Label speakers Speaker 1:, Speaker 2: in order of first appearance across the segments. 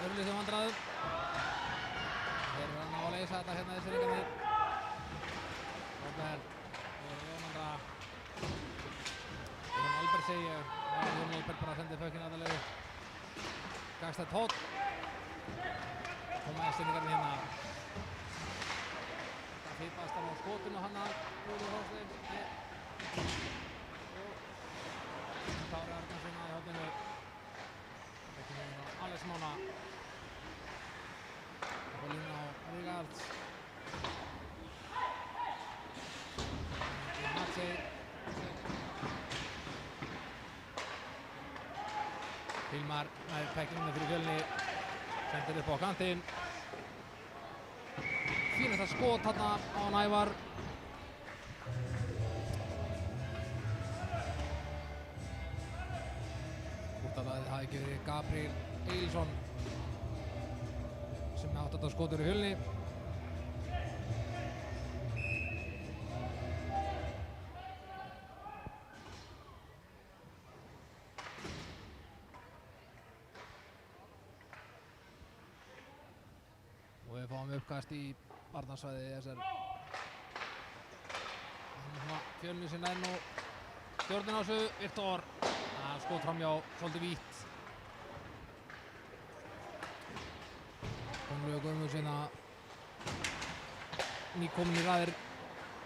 Speaker 1: örlítum vandræðum. Þeir eru að ná að leysa þetta hérna þessir yngarnir. Robert, Jónandra. Jón Albert segi ég. Jón Albert bara sendir fökkinn aðalegu. Gagstætt hótt. Koma yngarnir hérna. Það fýpast hann á skotinu hann að Rúður Þorsteins. Kári Arnarsson í horninu. Ekki með Alex Mána. Og lína á Rigards. Matsi. Hilmar með pekkinu fyrir Fjölni. Sendir upp á kantinn. Fínasta skot þarna á Ævar. Það hafði ekki verið Gabriel Egilsson sem átti þetta skotur í Fjölni. Og við fáum uppkast í varnarsvæði þessar. Fjölni sem nær nú stjórnin á þessu. Viktor. Skot framjá, svolítið vítt. Gunnlaugur Guðmundsson nýkominn í raðir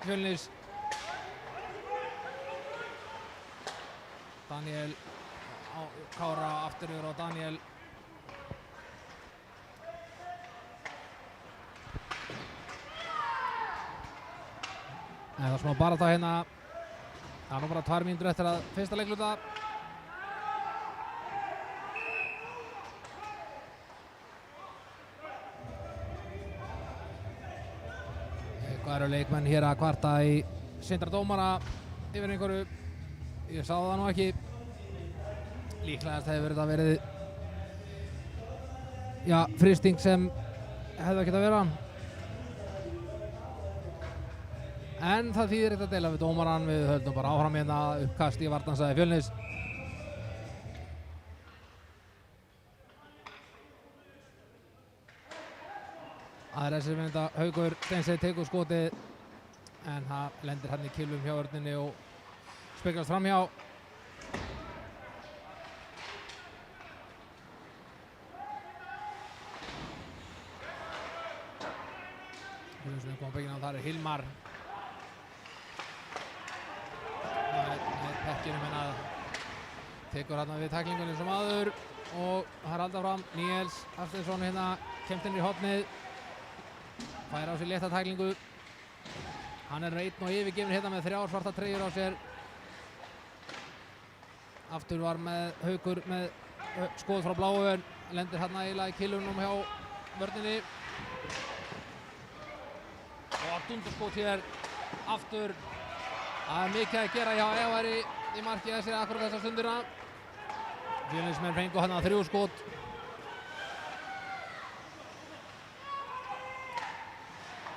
Speaker 1: Fjölnis. Daniel Kára aftur yfir á Daniel. Það er smá barátta hérna. Það er nú bara 2 mínútur eftir að fyrsta leikluta. Það eru leikmenn hér að kvarta í Sindra dómara yfir einhverju. Ég sá það nú ekki. Líklegast hefur þetta verið frysting sem hefði ekki að vera. En það þýðir ekkert að deila við dómarann. Við höldum bara áfram hérna uppkast í varnarsvæði Fjölnis. Það er þessi mynda Haukur Steinsey tekur skotið en það lendir hann í kilvum hjá vörninni og speglast framhjá. Fjölnismenn koma byggina og það er Hilmar. Með pekkinu menn að tekur hann við tæklingunni sem aður og það er alltaf fram Níels Hafsteinsson hérna kemst inn í hornið. Fær á sig létta tæklingu. Hann er einn og yfirgefinn hérna með 3 svarta treyjur á sér. Aftur var með Haukur með skot frá bláu. Lendir hérna eiginlega í kilunum hjá vörninni. Og dundurskot hér aftur. Það er mikið að gera hjá Ævari í marki þessari akkurat þessa stundina. Fjölnismenn fengu hérna 3 skot.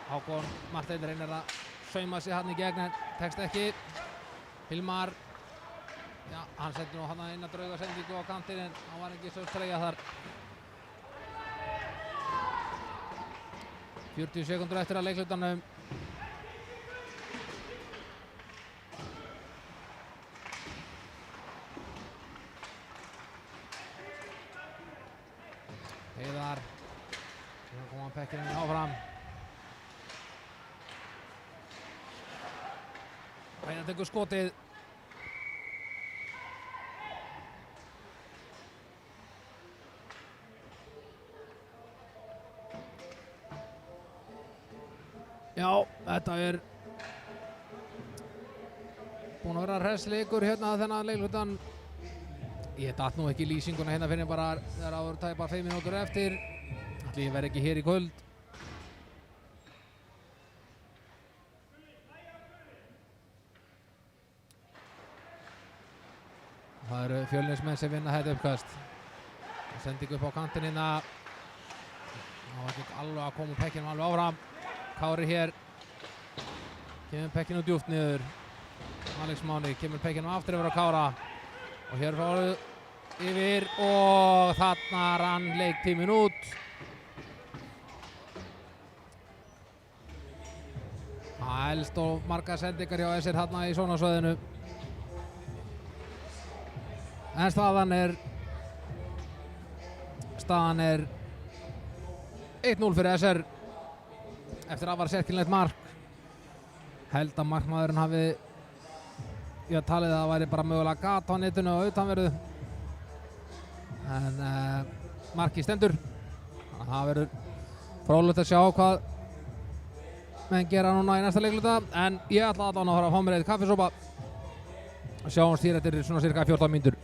Speaker 1: Hákon Marteinn reynir að sauma sig hann í gegn en tekst ekki. Hilmar, hann sendi nú hann inn að drauga sendingu á kantinn en hann var ekki svo treyja þar. 40 sekúndur eftir að leiklutanum. Heiðar, nú kom hann pekkinn áfram. Heiðar tekur skotið. Já, þetta er búinn að vera hress leikur hérna þennan leiklutan. Ég datt nú ekki lýsinguna hérna fyrir bara þegar það voru tæpar 5 mínútur eftir. Ætli ég verði ekki hér í kvöld. Það eru Fjölnismenn sem vinna þetta uppkast. Sending upp á kantinn hérna. Það var ekki alveg að koma pekkinum alveg áfram. Kári hér. Kemur pekkinu djúpt niður. Alex Máni kemur pekkinum aftur yfir á Kára. Og hér fáðu yfir og þarna rann leiktíminn út. Það helst og marga sendingar hjá SR þarna í svona svæðinu. En staðan er 1-0 fyrir SR eftir að var sérkynlegt mark. Held að markmaðurinn hafi talið að það væri bara mögulega gat á netinu og utanverðu. En markið stendur. Það verður fróðlegt að sjá hvað menn gera núna í næsta leikluta. En ég ætla allan að fara að fá mér eitt kaffisopa. Sjáumst hér eftir svona cirka 14 mínútur.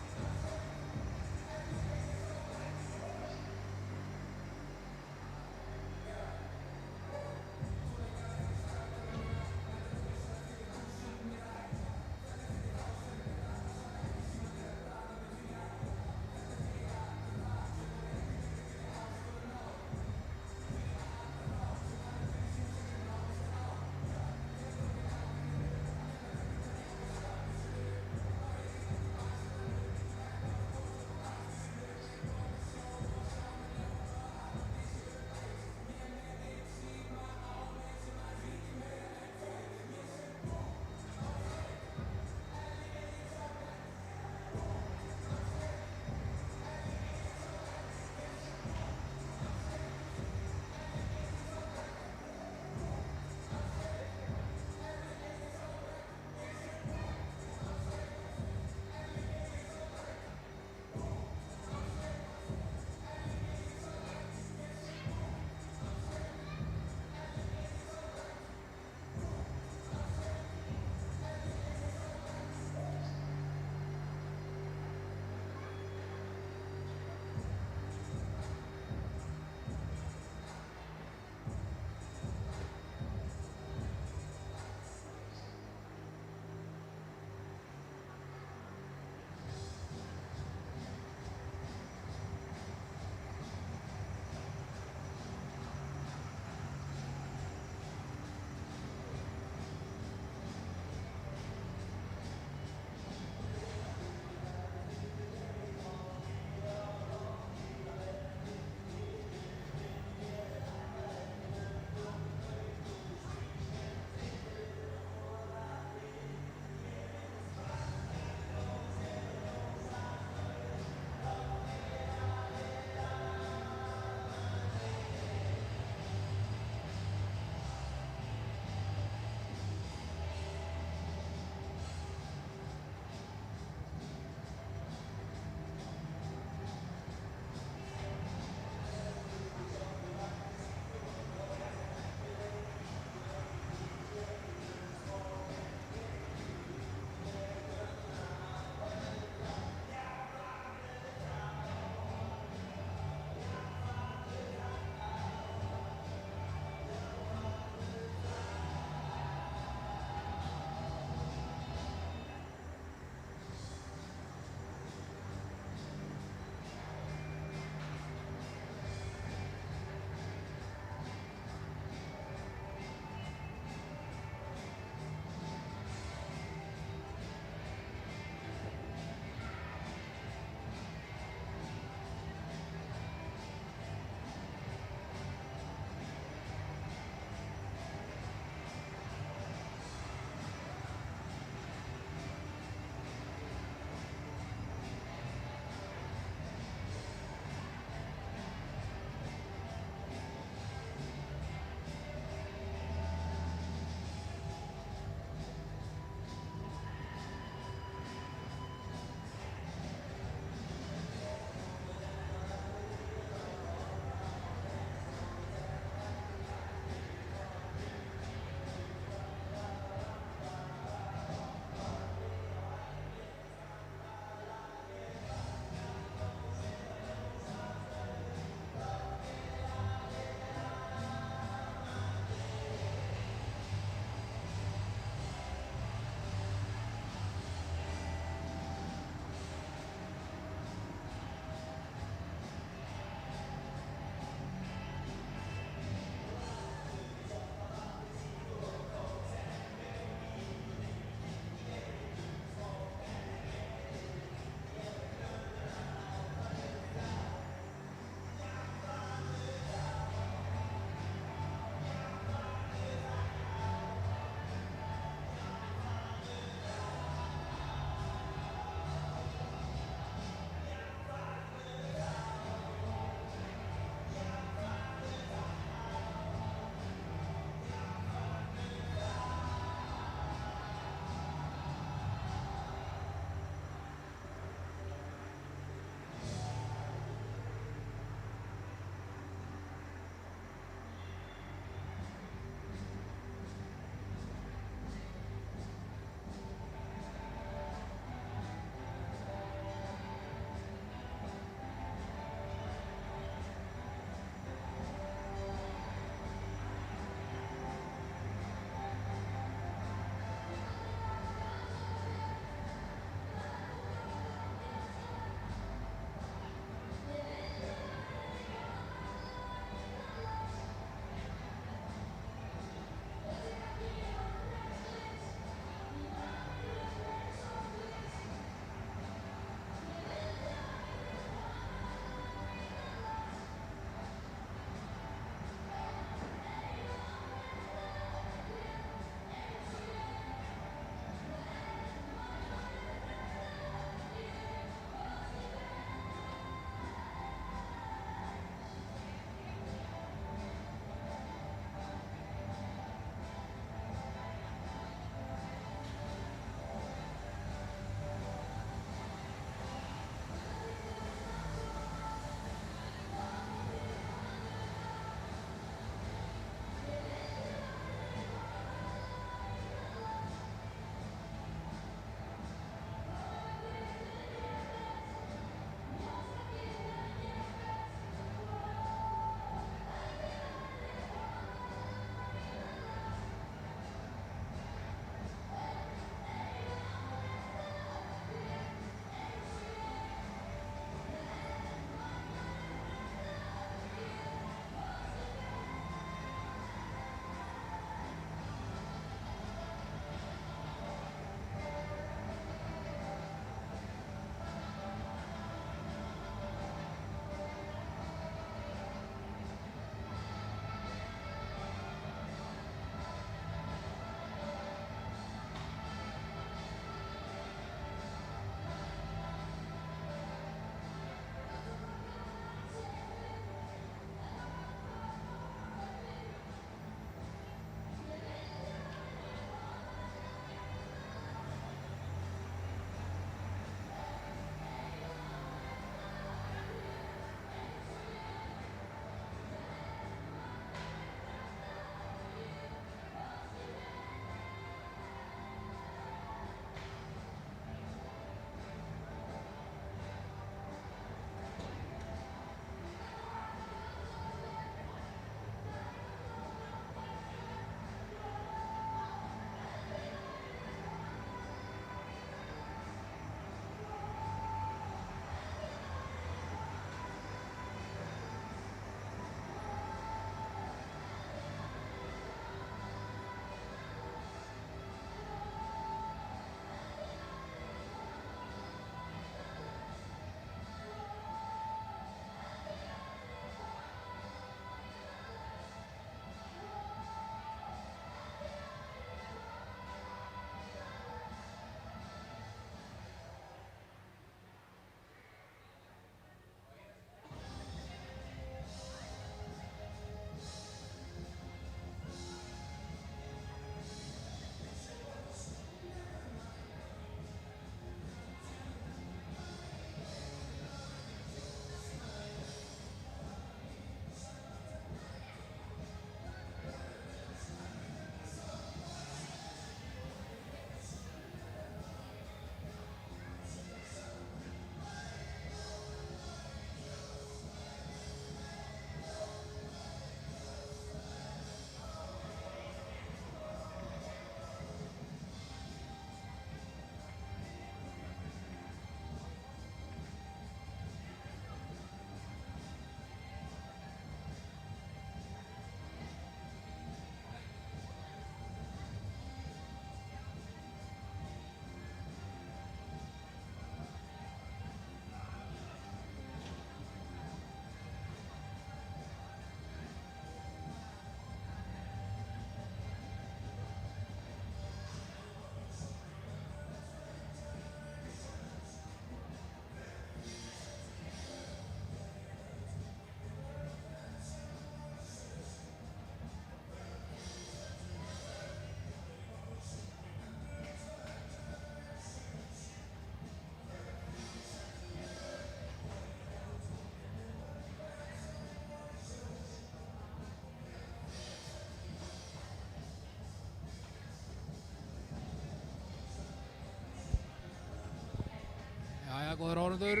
Speaker 1: góður áhorfendur.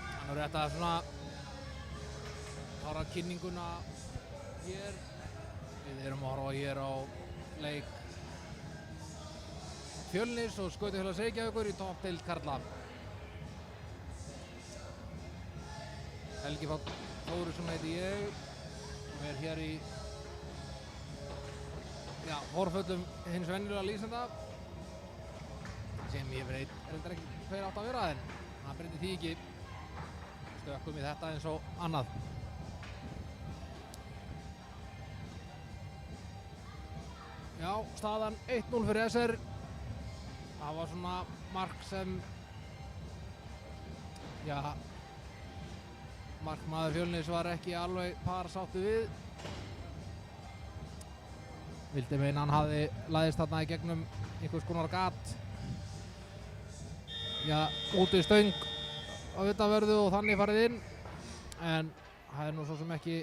Speaker 1: Hann er rétt að svona klára kynninguna hér. Við erum að horfa hér á leik Fjölnis og Skautafélags Reykjavíkur í toppdeild karla. Helgi Páll Þórisson heiti ég og er hér í horföllum hins venjulega lýsenda sem ég veit reyndar ekki hver átt að vera en það breytir því ekki. Stökkum í þetta eins og annað. Já, staðan 1-0 fyrir SR. Það var svona mark sem markmaður Fjölnis var ekki alveg par sáttu við. Vildi meina hann hafði læðist þarna í gegnum einhvers konar gat. Úti stöng á utanverðu og þannig farið inn. En það er nú svo sem ekki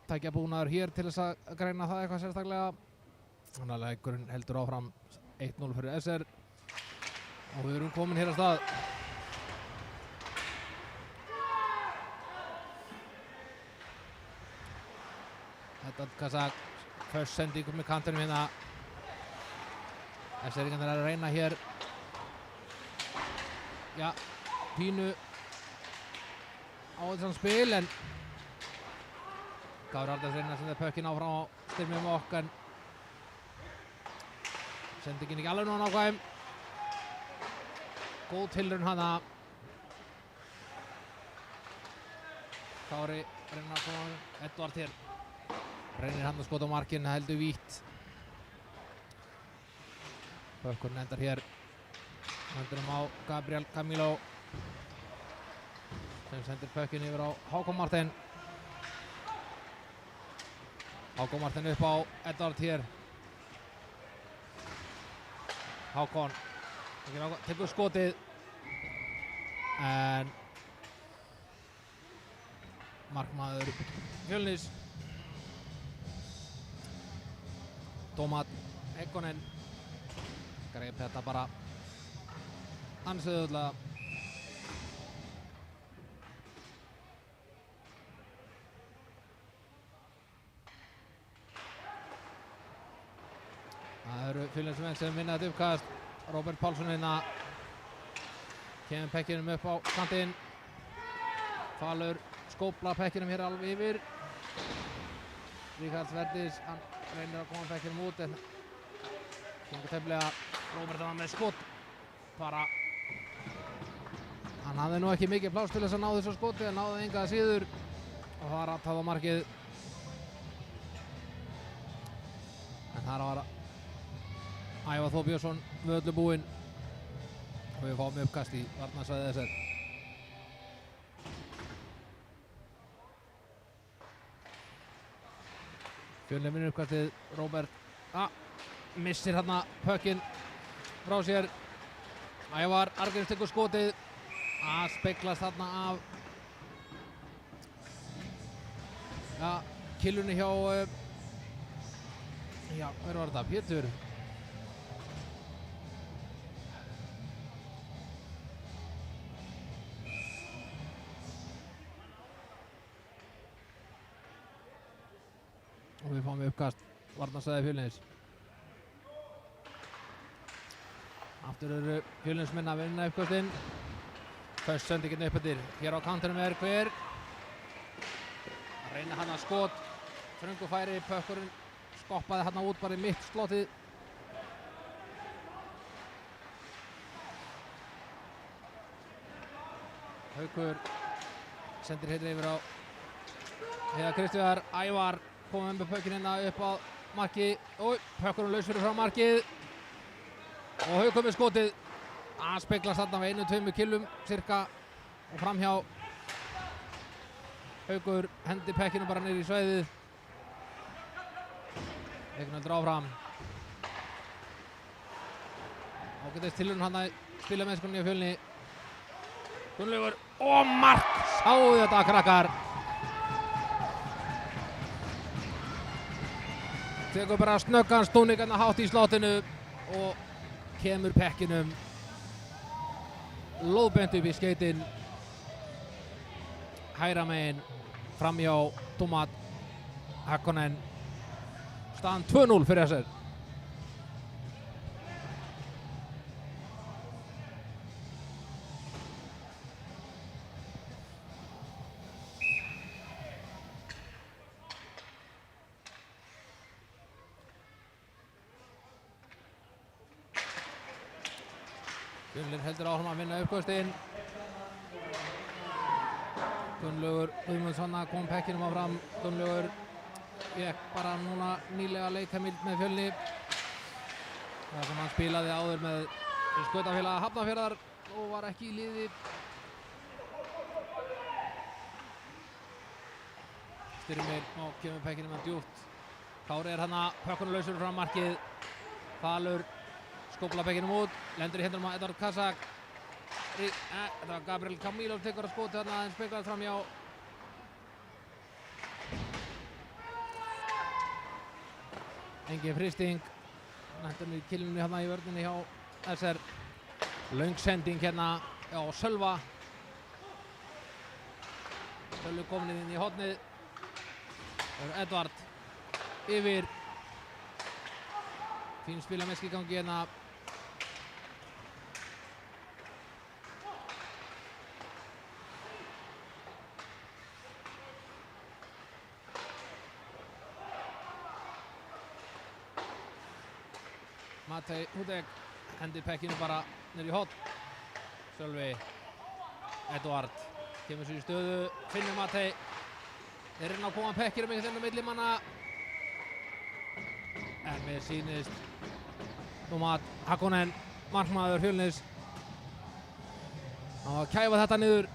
Speaker 1: tækjabúnaður hér til þess að greina það eitthvað sérstaklega. Þannig að leikurinn heldur áfram 1-0 fyrir SR og við erum komin hér af stað. Þetta kassa först sendingum með kantinum hérna. SR-ingarnir er að reyna hér pínu á þessan spil en Gáður Arndals reyna að senda pökkinn áfram á Styrmi Mokk en sendingin ekki alveg nóg nákvæm. Góð tilraun hana. Kári reynir að koma Edvard hér. Reynir hann að skota á markinn, heldur vítt. Pökkurinn endar hér. Hendunum á Gabriel Camilo sem sendir pökkinn yfir á Hákon Martin. Hákon Martin upp á Edvard hér. Hákon tekur skotið en markmaður Fjölnis Tómat Ekkonen greip þetta bara ansi auðveldlega. Það eru Fjölnismenn sem vinna þetta uppkast. Róbert Pálsson hérna kemur pekkinum upp á kantinn. Falur skópla pekkinum hér alveg yfir. Ríkhards Verdís, hann reynir að koma pekkinum út en gengur tefnilega. Róbert hann með skot. Bara hann hafði nú ekki mikið pláss til þess að ná þessu skoti en náði enga síður og það var aðtaf á markið. En þar var Ævar Þór Björnsson völlu búinn og við fáum uppkast í varnarsvæði SR. Fjölnir vinnur uppkastið. Róbert missir hérna pökkinn frá sér. Ævar Arngríms tekur skotið. Speglast þarna af killunni hjá hver var þetta? Pétur. Og við fáum uppkast varnarsvæði Fjölnis. Aftur eru Fjölnismenn að vinna uppkastinn. Föst sendingin upp eftir. Hér á kantinum er hver. Að reyna hann að skot. Þröngu færi, pökkurinn skoppaði hann út bara í mitt slotið. Haukur sendir hérna yfir á Heiðar Kristjáðar. Ævar komið með pökkinn hérna upp á marki. Pökkurinn laus fyrir frá markið. Og Haukur með skotið. Speglast þarna með 1-2 killum cirka og framhjá. Haukur hendi pekkinu bara niður í svæðið. Leiknöldur áfram. Ágætis tilraun hann að spila mennskunni á Fjölni. Gunnlaugur og mark! Sáðu þetta krakkar. Tekur bara snöggan snúning hérna hátt í slotinu og kemur pekkinum lóðbeint upp í skeytin hægra megin framhjá Tómat Hakkonen. Staðan 2-0 fyrir SR. Fjölnir heldur áfram að vinna uppkastinn. Gunnlaugur Guðmundsson að kom pekkinum áfram. Gunnlaugur fékk bara núna nýlega leikheimild með Fjölni. Það sem hann spilaði áður með skautafélag Hafnarfjarðar og var ekki í liði. Styrmir og kemur pekkinum að djúpt. Kári hérna pökkunarlausur fram markið. Falur skópla pekkinum út, lendur í hendunum á Edvard Kazak. Þetta var Gabriel Camilo tekur að skoti þarna en speklaði fram hjá engin fristing. Hendur í killinni hérna í vörninni hjá SR. Löng sending hérna á Sölva. Sölvi komin inn í hornið. Edvard yfir. Fín spilameski í gangi hérna. Matej Hudek hendir pekkinu bara niður í horn. Sölvi Edvard kemur sér í stöðu, finnur Matej. Þeir inn á koma pekkir um einhvern veginn millimanna. En mér sýnist Tómat Hakkonen, markmaður Fjölnis, á að kæfa þetta niður.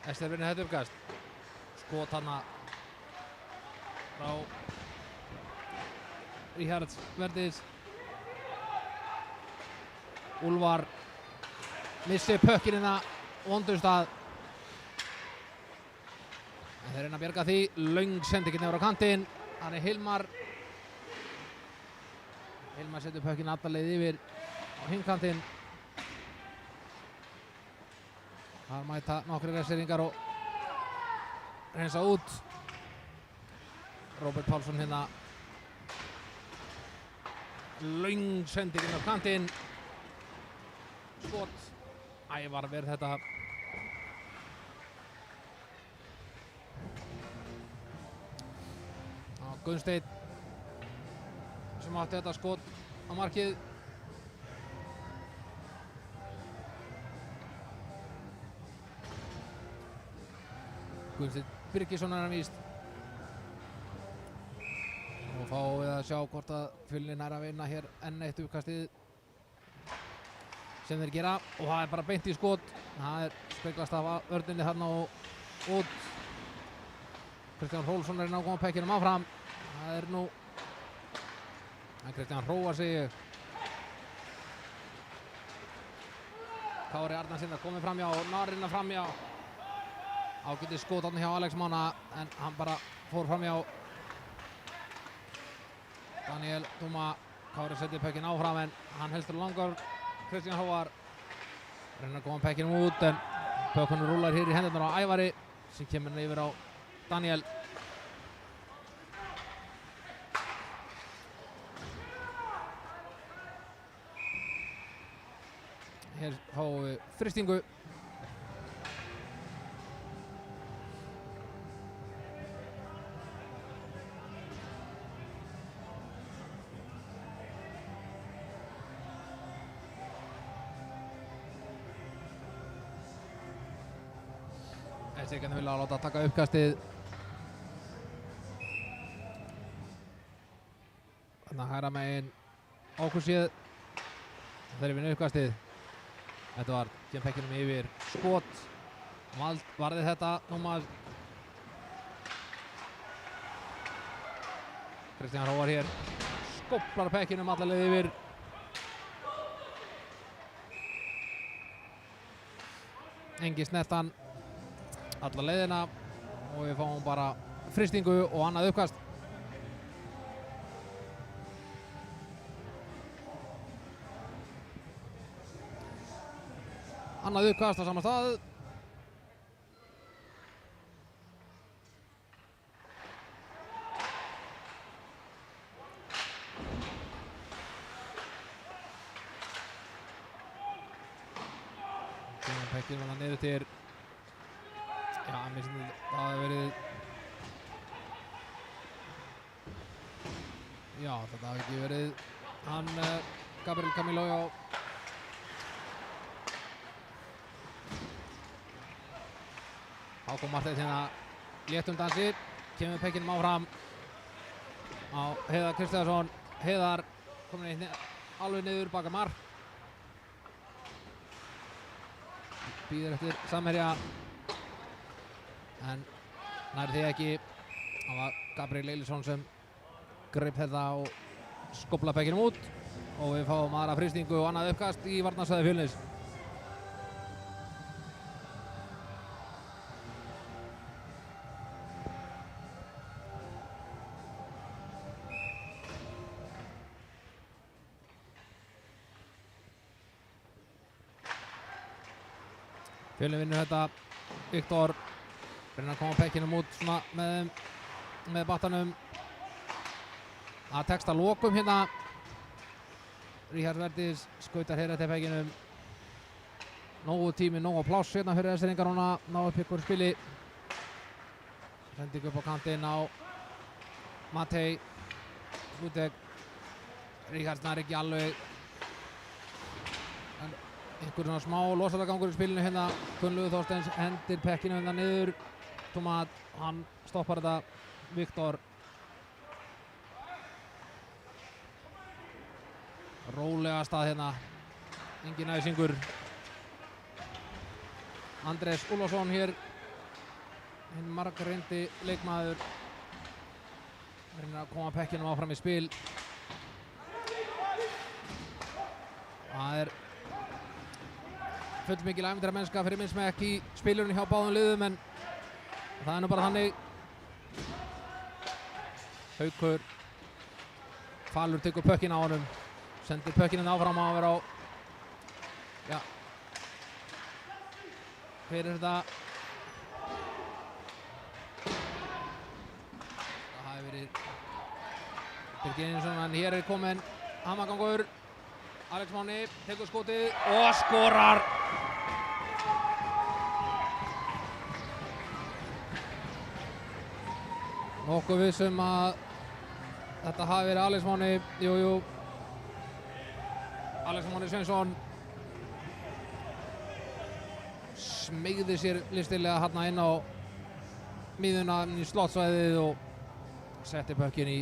Speaker 1: SR vinnur þetta uppkast. Skot hana frá Ríkhards Verdis. Úlfar missir pökkinina vondustað. En þeir reyna að bjarga því. Löng sendingin yfir á kantinn. Hann er Hilmar. Hilmar setur pökkinn alla leið yfir á hinkantinn. Það mæta nokkri reseringar og reynsa út. Róbert Pálsson hérna. Löng sendingin á kantinn. Skot. Ævar verð þetta. Gunnsteinn sem átti þetta skot á markið. Gunnsteinn Birgisson er hann víst. Og fáum við að sjá hvort að Fjölnir nær að vinna hér enn eitt uppkastið sem þeir gera. Og það er bara beint í skot. Það er speglast af vörninni þarna og út. Kristján Hrólfsson er inn á koma pekkinum áfram. Það er nú Kristján hróar sig. Kári Arnarsson komið framjá og Narina framjá. Ágætis skot hjá Alex Mána en hann bara fór framjá. Daniel Duma. Kári setur pekkin áfram en hann helstur langar. Kristján Hróar reynir að koma pekkinum út en pökkunum rúlar hér í hendurnar á Ævari sem kemur yfir á Daniel. Hér fáum við fristingu. Þeir vilja láta taka uppkastið. Þannig að hægra megin ákursið. Þeir vinna uppkastið. Þetta var kemur pekkinum yfir skot. Varði þetta Tómas. Kristján Hróar hér skóplar pekkinum alla leið yfir. Engi snertan alla leiðina og við fáum bara frystingu og annað uppkast. Annað uppkast á sama stað. Pekkin var niður til, já, mér finnst það hafi verið, já, þetta hafi ekki verið hann Gabriel Camilo, já. Hákon Marteinn hérna léttum dansi, kemur pekkinum áfram á Heiðar Kristjánsson. Heiðar komin alveg niður baka mark. Býður eftir samherja en nær því ekki. Það var Gabriel Eilisson sem greip þetta og skópla pekkinum út og við fáum aðra frystingu og annað uppkast í varnarsvæði Fjölnis. Fjölnir vinnur þetta. Viktor reynir að koma pekkinum út svona með battanum. Það tekst að lokum hérna. Ríkharð Verdís skautar hér eftir pekkinum. Nógu tími, nógu pláss hérna fyrir Eskfirðingar núna. Ná upp ykkur spili. Sending upp á kantinn á Matej Hlutek. Ríkharð nær ekki alveg. Einhver svona smá losaragangur í spilinu hérna. Gunnlaugur Þorsteins hendir pekkinu hérna niður. Tomat, hann stoppar þetta. Viktor. Rólega stað hérna. Engin æsingur. Andrés Úlfarsson hér. Hinn margreyndi leikmaður. Reynir að koma pekkinum áfram í spil. Það fullmikil ævintýramennska fyrir minn smekk í spilurinn hjá báðum liðum, en það er nú bara þannig. Haukur Falur tekur pökkinn á honum, sendir pökkinn áfram á að vera á, já, fyrir þetta. Það hafi verið Birgir Einarsson, en hér er kominn hamagangur. Alex Máni tekur skotið og skorar. Nokkuð vissum að þetta hafi verið Alex Máni. Jú. Alex Máni Sveinsson smeygði sér listilega hérna inn á miðuna í slottsvæðið og setti pökkinn í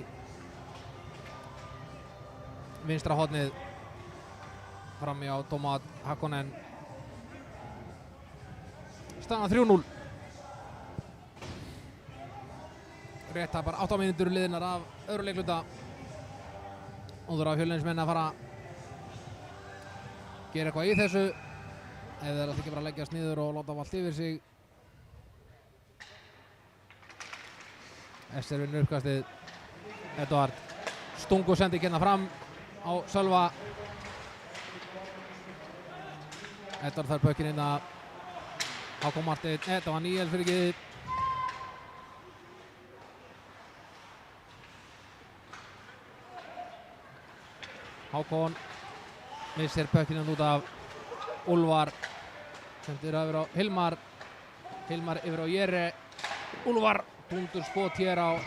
Speaker 1: vinstra hornið frammi á Tomat Hakkonen. Staðan 3-0. Rétt að bara 8 mínútur liðnar af öðru leikluta. Og þú eru að Fjölnismenn að fara að gera eitthvað í þessu. Ef þeir ætla ekki bara að leggjast niður og láta allt yfir sig. Ester vinnur uppkastið. Edvard Stungu sendi hérna fram á Sölva. Edvard þarf pökkinn inn að Hákon Marteinn. Þetta var Níels fyrir ekki. Hákon missir pökkinn út af Úlfar. Sendir yfir á Hilmar. Hilmar yfir á Jere. Úlfar dundur skot hér á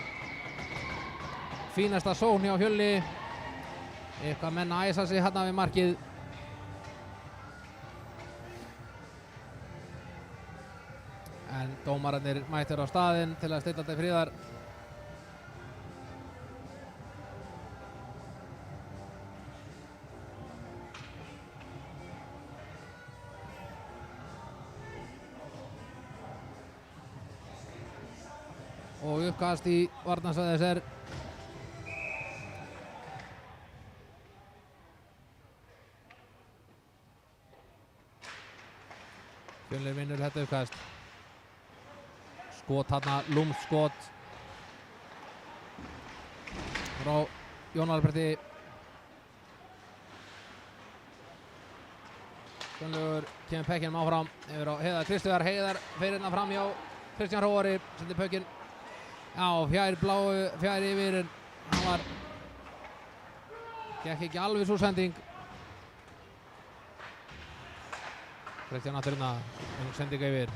Speaker 1: fínasta sókn hjá Fjölni. Eitthvað menn að æsa sig hérna við markið. En dómararnir mættir á staðinn til að stilla til friðar. Og uppkast í varnarsvæði þess er Fjölnir vinnur þetta uppkast. Skot þarna, lúmskot frá Jón Alberti. Gunnlaugur kemur pekkinum áfram yfir á Heiðar Kristjáðar. Heiðar fer hérna fram hjá Kristján Hróari, sendir pökkinn fjær bláu, fjær yfir, en hann gekk ekki alveg svo sending. Kristján Atturna, sending yfir.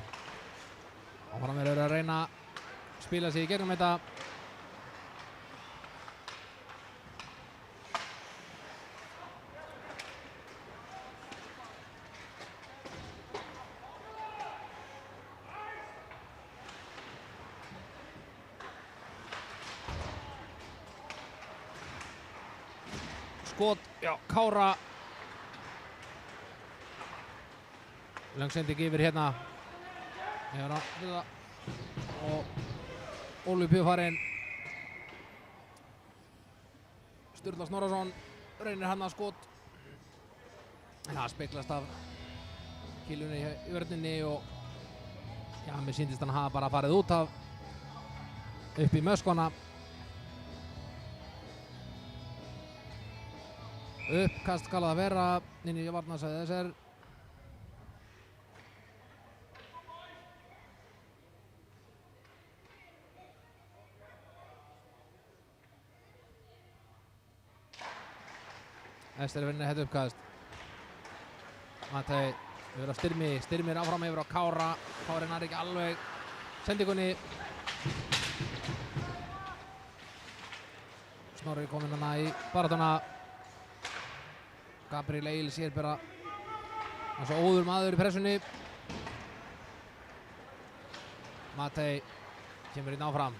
Speaker 1: Áfram verður að reyna að spila sig í gegnum þetta. Skot, já, Kára. Langsending yfir hérna. Og Ólympíu farinn. Sturla Snorrason reynir hann að skot. En það speglast af kilunni í vörninni og já, mér sýndist hann hafa bara farið út af upp í möskvana. Uppkast skal það vera inn í varnarsvæði þessar. Ester vinnur þetta uppkast. Matei yfir á Styrmi. Styrmir áfram yfir á Kára. Kári nær ekki alveg sendingunni. Snorri kominn hana í baráttuna. Gabriel Egil sér bara eins og óður maður í pressunni. Matei kemur inn áfram.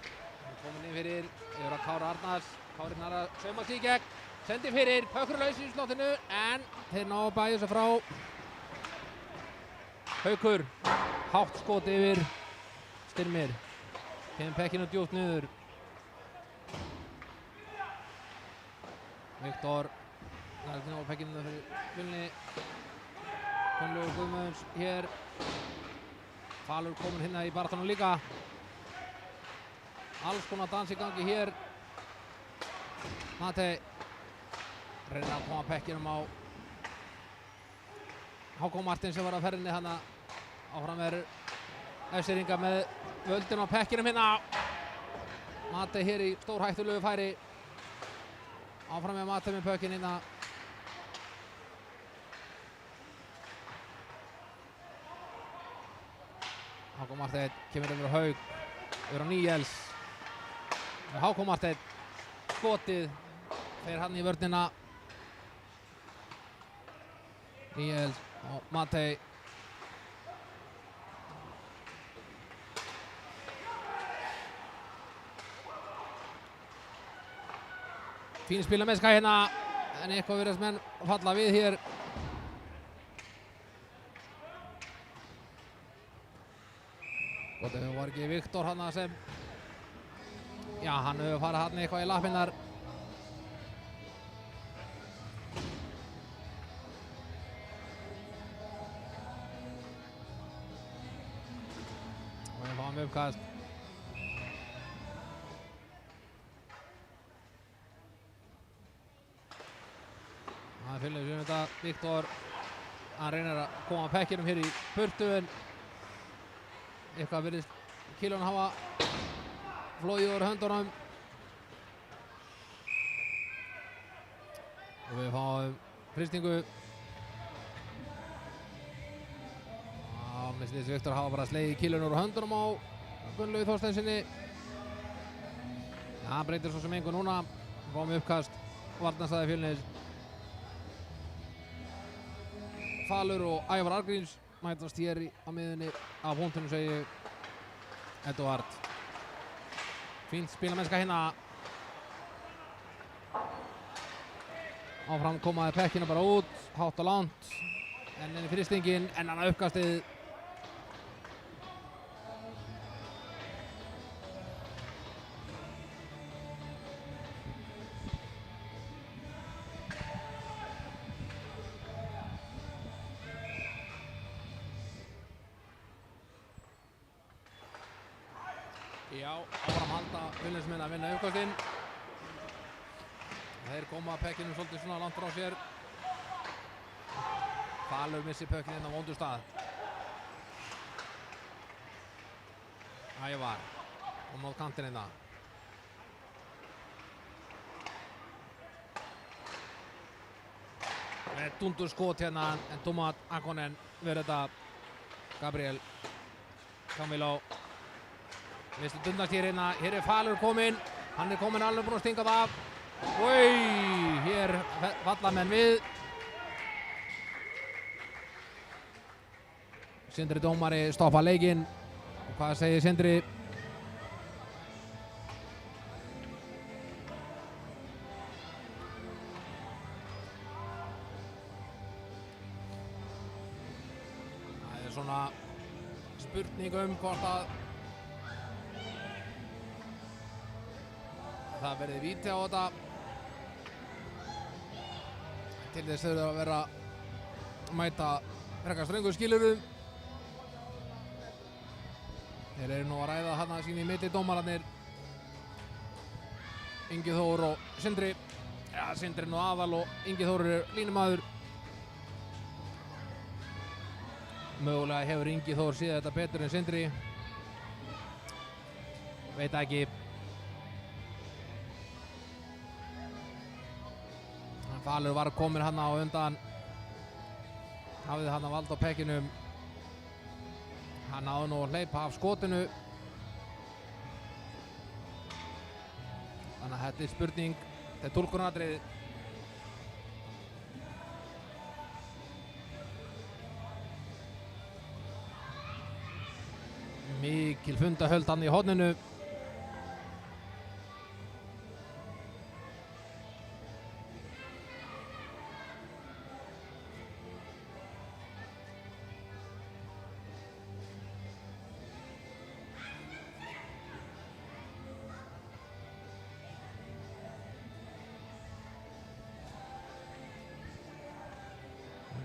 Speaker 1: Kominn inn fyrir yfir á Kára Arnars. Kári nær að sauma sig í gegn. Sendi fyrir, Haukur laus í slottinu, en þeir ná að bæja sig frá. Haukur, hátt skot yfir Styrmir. Kemur pekkinu djúpt niður. Viktor nær ná pekkinu fyrir Fjölni. Gunnlaugur Guðmunds hér. Falur kominn hérna í baráttunum líka. Alls konar dans í gangi hér. Matei reynir að koma pekkinum á Hákon Martin sem var á ferðinni hana. Áfram verður Efseringa með völdin á pekkinum hérna. Matei hér í stórhættulegu færi. Áfram með Matei með pökkinn hérna. Hákon Martin kemur yfir á Haug. Yfir á Níels. Hákon Martin skotið fer hann í vörnina. Níels og Matei. Fín spilamennska hérna, en eitthvað virðast menn falla við hér. Gott ef það var ekki Viktor hann sem, já, hann hefur farið hann eitthvað í lappinnar. Uppkast. Það fylgir við þetta. Viktor, hann reynir að koma pekkinum hér í burtu, en eitthvað virðist kilun hafa flogið úr höndunum. Og við fáum frystingu. Mér finnst Viktor hafa bara slegið kilun úr höndunum á Gunnlaugi Þorsteinsinni. Það breytir svo sem engu núna. Fáum uppkast, varnarstaði Fjölnis. Falur og Ævar Arngríms mætast hér á miðunni. Af punktunum segi Eduard. Fínt spilamennska hérna. Áfram komaði pekkina bara út, hátt og langt. En inn í frystingin, en hann uppkastið. Já, áfram halda Fjölnismenn að vinna uppkastinn. Þeir koma pekkinum svolítið svona langt frá sér. Falur missi pökkinn inn á vondu stað. Ævar og mót kantinn inn það. Með dundur skot hérna en Tómas Akkonen verður þetta Gabriel Camilo. Vistu dundast hér hérna, hér Falur kominn, hann kominn alveg búinn að stinga það af. Hér falla menn við. Sindri dómari stoppa leikinn. Hvað segir Sindri? Það svona spurning hvort að það verði víti á þetta. Til þess þurfa að vera mæta frekar ströngu skilyrðum. Þeir eru nú að ræða hana sín í milli dómararnir. Ingi Þór og Sindri. Ja, Sindri nú aðal og Ingi Þór er línumaður. Mögulega hefur Ingi Þór séð þetta betur en Sindri. Veit ekki. Falur var kominn hann á undan. Hafði hann vald á pekkinum. Hann náði nú að hleypa af skotinu. Þannig að þetta er spurning. Þetta er túlkunaratriði. Mikil fundahöld hann í horninu.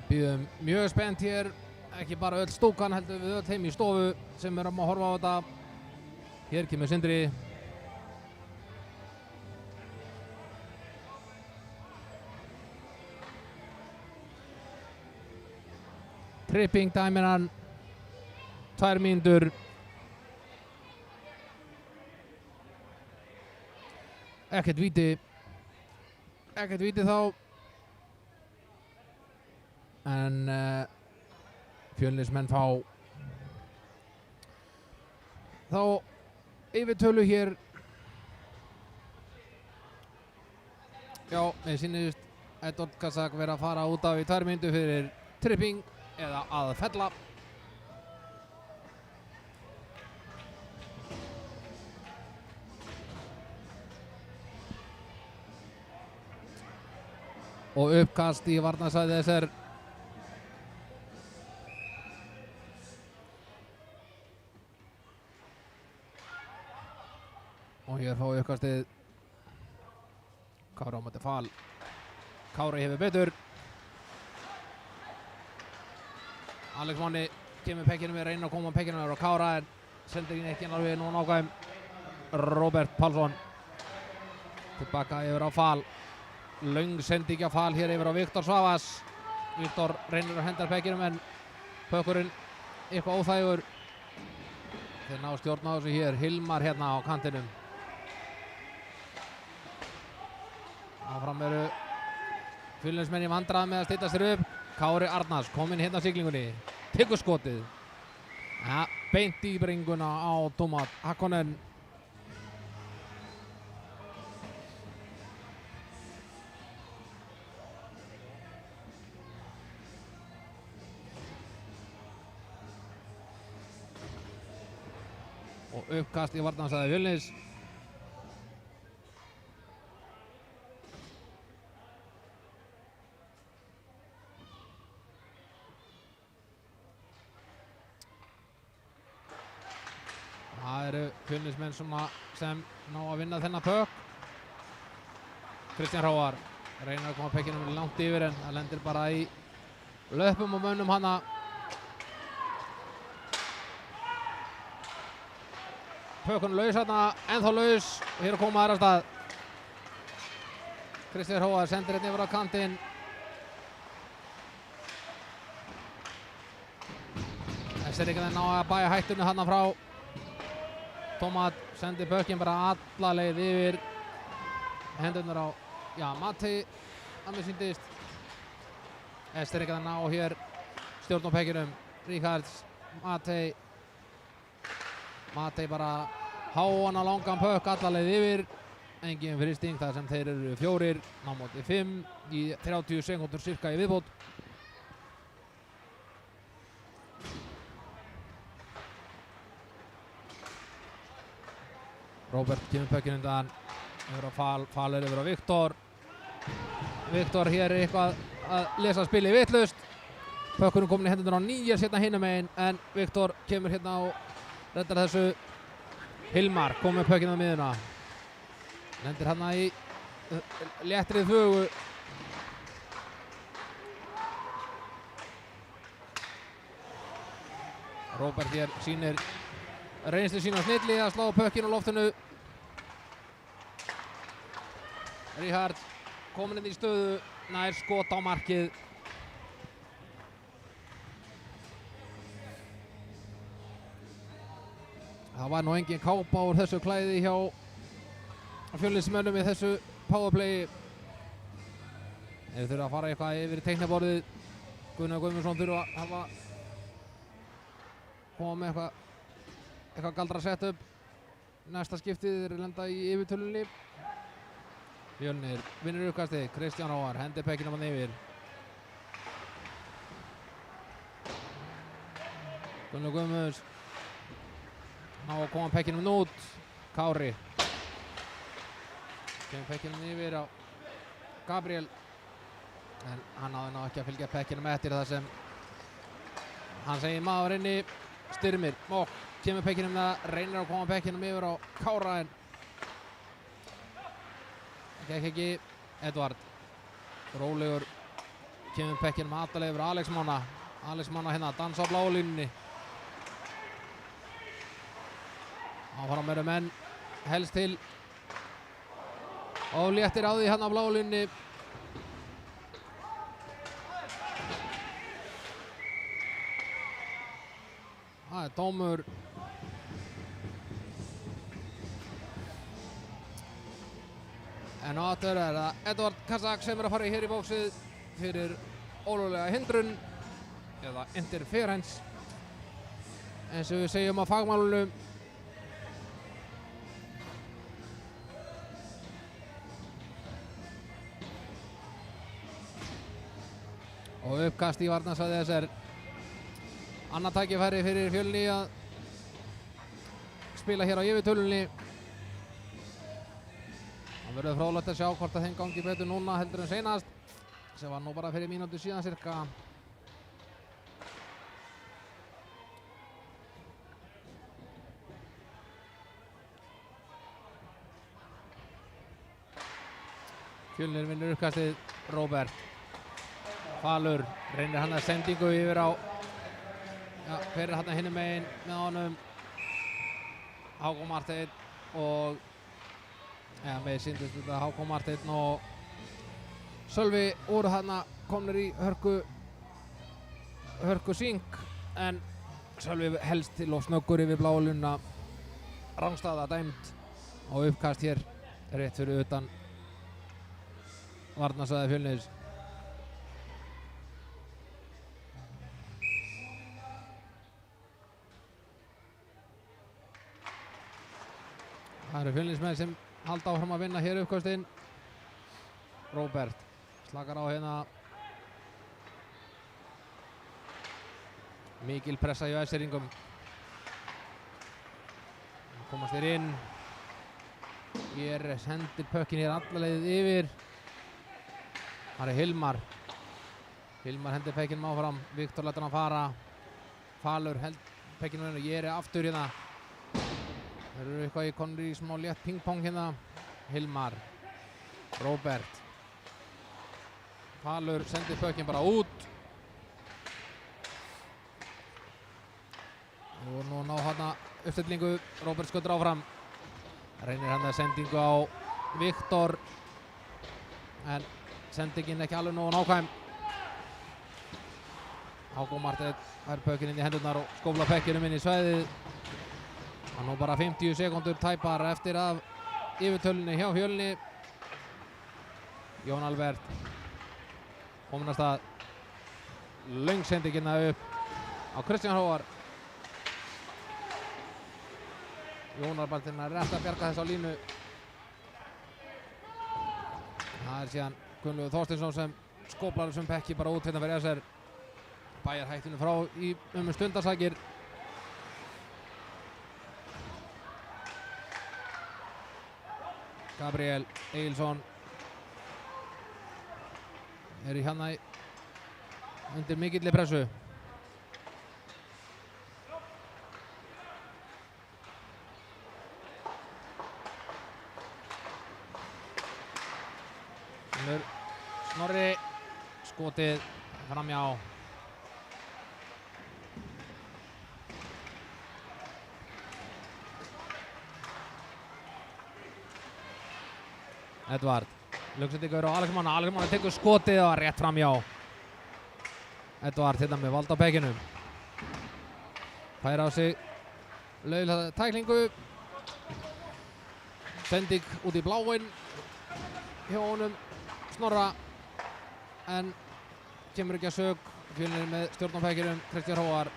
Speaker 1: Bíðum mjög spennt hér, ekki bara öll stúkan heldur við öll heim í stofu sem erum að horfa á þetta. Hér kemur Sindri. Tripping dæmir hann, 2 mínútur. Ekkert víti þá. En Fjölnismenn fá þá yfirtölu hér. Já, mér sýnist Edvard Kazak vera að fara út af í 2 mínútur fyrir tripping eða að fella. Og uppkast í varnarsvæði SR. Og hér fá uppkastið Kári á móti Fal. Kári hefur betur. Alex Máni kemur pekkinum við, reynir að koma pekkinum yfir á Kára en sendir inn ekki alveg nú nákvæm. Robert Pálsson tilbaka yfir á Fal. Löng sending á Fal hér yfir á Viktor Svavas. Viktor reynir að henda pekkinum en pökkurinn eitthvað óþægur. Þeir ná stjórn á þessu hér. Hilmar hérna á kantinum. Áfram eru Fjölnismenn í vandræðum með að stilla sér upp. Kári Arnars kominn hérna á siglingunni. Tekur skotið. Ja, beint í bringuna á Tómas Akkonen. Og uppkast í varnarsvæði Fjölnis. Það eru Fjölnismenn sem ná að vinna þennan pökk. Kristján Hróar reynir að koma pekkinum langt yfir en það lendir bara í löpum og mönnum hana. Pökun laus hérna, ennþá laus. Hér að koma aðra stað. Kristján Hróar sendir hérna yfir á kantinn. Þessir ekki að ná að bæja hættunni hérna frá. Tómat sendir pökinn bara alla leið yfir. Hendurnar á, já, Matei að mér sýndist. Þessir ekki að ná hér stjórn á pekkinum. Ríkhards, Matei bara háan á langan pökk alla leið yfir. Engin frysting þar sem þeir eru 4 á móti 5 í 30 sekúndur cirka í viðbót. Róbert kemur pökkinn undan yfir á Falur yfir á Viktor. Viktor hér er eitthvað að lesa spilið vitlaust. Pökkurinn komin í hendurnar á Níels hérna hinum megin en Viktor kemur hérna og reddar þessu. Hilmar kom með pökkinn á miðuna. Lendir hérna í léttri þvögu. Róbert hér sýnir reynslu sína snilli að slá pökkinn á loftinu. Ríkharð komin inn í stöðu, nær skot á markið. Það var nú engin kápa úr þessu klæði hjá Fjölnismönnum í þessu powerplayi. Þeir þurfa að fara eitthvað yfir í teiknaborðið. Gunnar Guðmundsson þurfa að hafa koma með eitthvað galdra setup. Næsta skiptið þeir lenda í yfirtölunni. Fjölnir vinnur uppkastið. Kristján Hróar hendir pekkinum hann yfir. Gunnar Guðmunds ná að koma pekkinum út. Kári kemur pekkinum yfir á Gabriel en hann náði ná ekki að fylgja pekkinum eftir þar sem hann segir maður inni. Styrmir Mók kemur pekkinum það, reynir að koma pekkinum yfir á Kára en gekk ekki. Edvard rólegur kemur pekkinum aðalega yfir Alex Mána. Alex Mána hérna dansa á bláu línunni. Áfram eru menn helst til og léttir á því hann á bláu línunni. Það er dómur. En á aftur er það Edvard Kazak sem er að fara hér í bóksið fyrir ólöglega hindrun eða interference eins og við segjum á fagmálunum. Og uppkast í varnarsvæði þess er annað tækifæri fyrir Fjölni að spila hér á yfirtölunni. Það verður fróðlegt að sjá hvort að þeim gangi betur núna heldur en seinast sem var nú bara fyrir mínútu síðan cirka. Fjölnir vinnur uppkastið. Róbert Falur reynir hann að sendingu yfir á hver er hann hinum megin með honum. Hákon Marteinn og með síndist þetta Hákon Marteinn og Sölvi voru hann komnir í hörku synk en Sölvi helst til og snöggur yfir bláu línuna. Rangstaða dæmd og uppkast hér rétt fyrir utan varnarsvæði Fjölnis. Það eru Fjölnismenn sem halda áfram að vinna hér uppkastinn. Róbert slakar á hérna. Mikil pressa í Æsseringum. Komast þeir inn. Hér sendir pökkinn hér alla leiðið yfir. Það er Hilmar. Hilmar hendir pekkinum áfram. Viktor lætur hann fara. Falur held pekkinum hennu. Ég er aftur hérna. Þeir eru eitthvað í konur í smá létt pingpong hérna. Hilmar. Róbert. Falur sendir pökkinn bara út. Og nú ná hérna uppstillingu. Róbert skuttur áfram. Reynir hann að sendingu á Viktor. En sendingin ekki alveg nógu nákvæm. Hákon Marteinn fær pökkinn inn í hendurnar og skóflar pekkinum inn í svæðið. Og nú bara 50 sekúndur tæpar eftir af yfirtölunni hjá Fjölni. Jón Albert kominn af stað. Löng sendingina upp á Kristján Hróar. Jón Albert er rétt að bjarga þess á línu. Það er síðan Gunnlaugur Þorsteinsson sem skóflar þessum pekki bara út hérna fyrir SR. Bæjar hættinu frá í stundarsakir. Gabriel Egilsson er í hérna undir mikilli pressu. Snorri skotið framjá. Edvard, lögsendingur á Alex Mána. Alex Mána tekur skotið og rétt framjá. Edvard hérna með vald á bekkinu. Fær á sig laulað tæklingu. Sending út í bláinn hjá honum Snorra. En kemur ekki að sök. Fjölnir með stjórn á bekkinum. Kristján Hróar.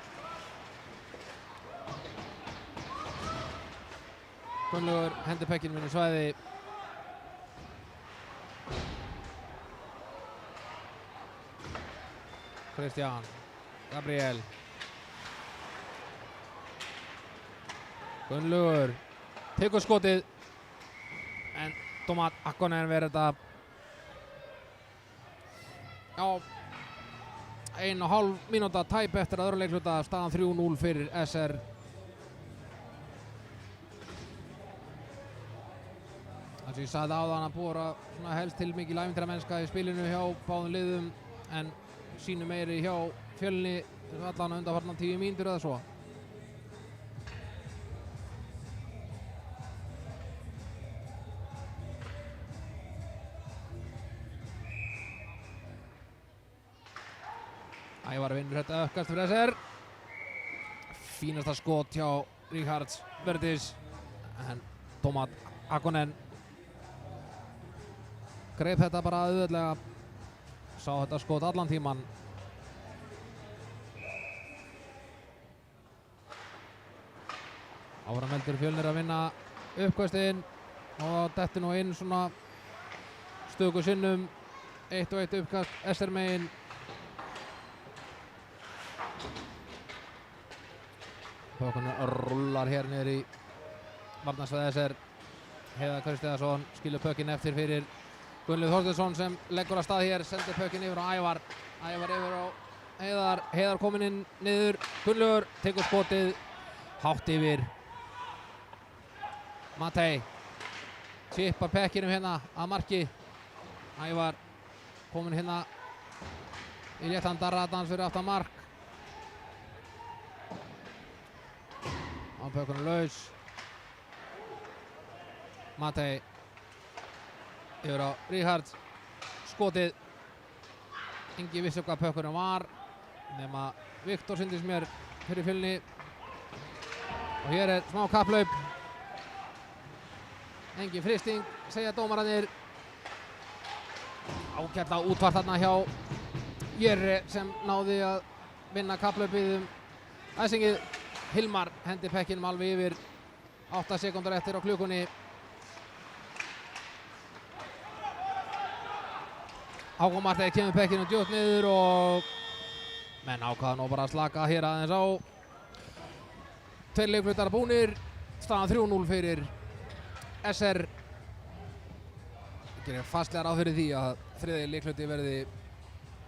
Speaker 1: Gunnlaugur hendir bekkinum inn í svæði. Kristján, Gabriel. Gunnlaugur tekur skotið. En Tómas Akkonen verður þetta 1,5 mínúta tæp eftir að öðru leikhluta. Staðan 3-0 fyrir SR. Eins og ég sagði áðan að búið að helst til mikil ævintýramennska í spilinu hjá báðum liðum, en sínu meiri hjá Fjölni allan undanfarnar 10 mínútur eða svo. Ævar vinnur þetta ökkast fyrir SR. Fínasta skot hjá Ríkhards Verdis. En Tómas Akkonen greip þetta bara auðveldlega. Sá þetta skot allan tíman. Áfram heldur Fjölnir að vinna uppkastinn og dettur nú inn svona stöku sinnum. 1-1 uppkast SR megin. Pökkunni rullar hér niður í varnarsvæði SR. Heiðar Kristjánsson skilur pökkinn eftir fyrir Gunnlaugur Þorsteinsson sem leggur að stað hér, sendir pökkinn yfir á Ævar. Ævar yfir á Heiðar. Heiðar kominn inn niður. Gunnlaugur tekur skotið hátt yfir. Matei chippar pekkinum hérna að marki. Ævar kominn hérna í léttan darradans fyrir aftan mark. Á pökkunum laus. Matei yfir á Ríkhards. Skotið. Engi vissi hvað pökkunum var nema Viktor sýndist mér fyrir Fjölni. Og hér er smá kapplaup. Engin fristing, segja dómararnir. Ágætlega útvart þarna hjá Jerry sem náði að vinna kapplaupið æsingið. Hilmar hendi pekkinum alveg yfir. 8 sekúndur eftir á klukkunni. Hákon Marteinn kemur pekkinum djúpt niður og menn ákvaða nú bara að slaka hér aðeins á. 2 leikflutar búnir. Staðan 3-0 fyrir SR. Ég gerir fastlega ráð fyrir því að þriðji leikfluti verði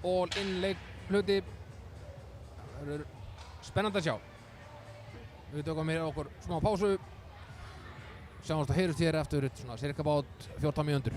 Speaker 1: all-in leikfluti. Það verður spennandi að sjá. Við tökum hér okkur smá pásu. Sjáumst og heyrumst hér eftir svona cirka bát 14 mínútur.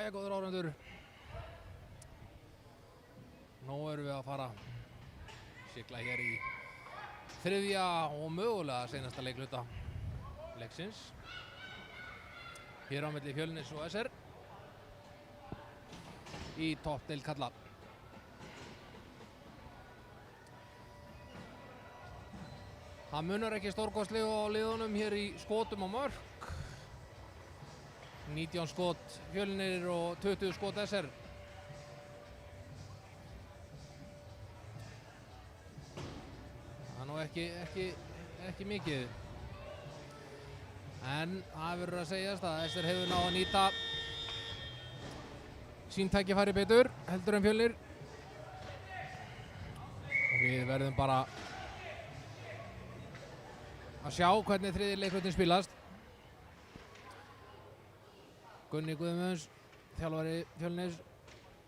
Speaker 1: Jæja, góður áhorfendur. Nú erum við að fara sigla hér í þriðja og mögulega seinasta leikluta leiksins. Hér á milli Fjölnis og SR í toppdeild karla. Það munar ekki stórkostlega á liðunum hér í skotum og mörk. 19 skot Fjölnir og 20 skot SR. Það er nú ekki mikið. En það verður að segjast að SR hefur náð að nýta sín tækifæri betur heldur en Fjölnir. Og við verðum bara að sjá hvernig þriðji leiklutin spilast. Gunni Guðmunds, þjálfari Fjölnis,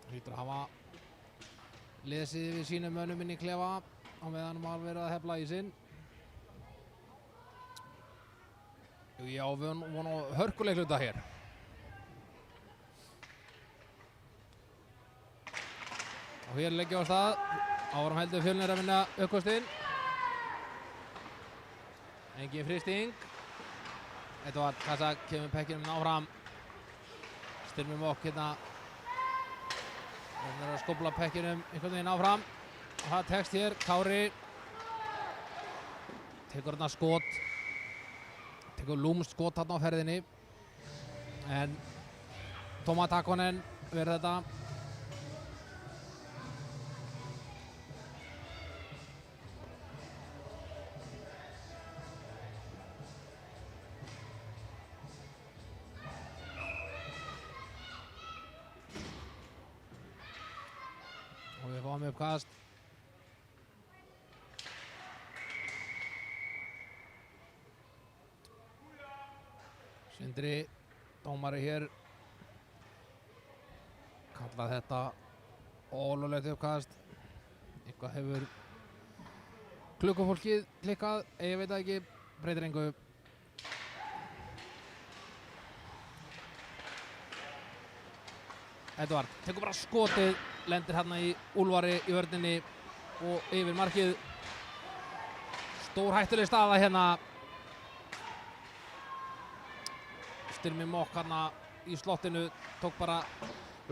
Speaker 1: hlýtur að hafa lesið við sínum mönnum inn í klefa á meðan var verið að hefla í sinn. Já, við vonum hörkuleikluta hér. Og hér leggjum við á stað. Áfram heldur Fjölnir að vinna uppkostinn. Engin fristing. Edvard Kazak kemur pekkinum áfram. Styrmir Mokk hérna. Hann er að skópla pekkinum einhvern veginn áfram. Og það tekst hér. Kári tekur hérna skot. Tekur lúmst skot hérna á ferðinni. En Tómas Takkonen verður þetta. Og við fáum uppkast. Sindri, dómari hér, kalla þetta ólöglegt uppkast. Eitthvað hefur klukkufólkið klikkað, ég veit það ekki, breytir engu. Edvard tekur bara skotið, lendir hérna í Úlfari í vörninni og yfir markið. Stór hættuleg staða hérna. Styrmir Mokk hérna í slottinu, tók bara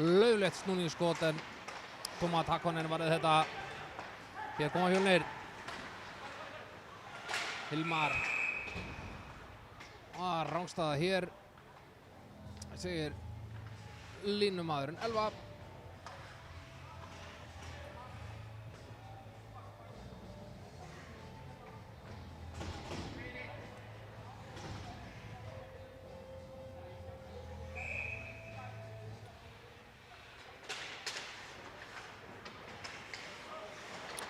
Speaker 1: lauflegt snúningsskot en Tómas Takkonen varði þetta. Hér koma Fjölnir. Hilmar. Rangstaða hér, segir línumaðurinn Elva.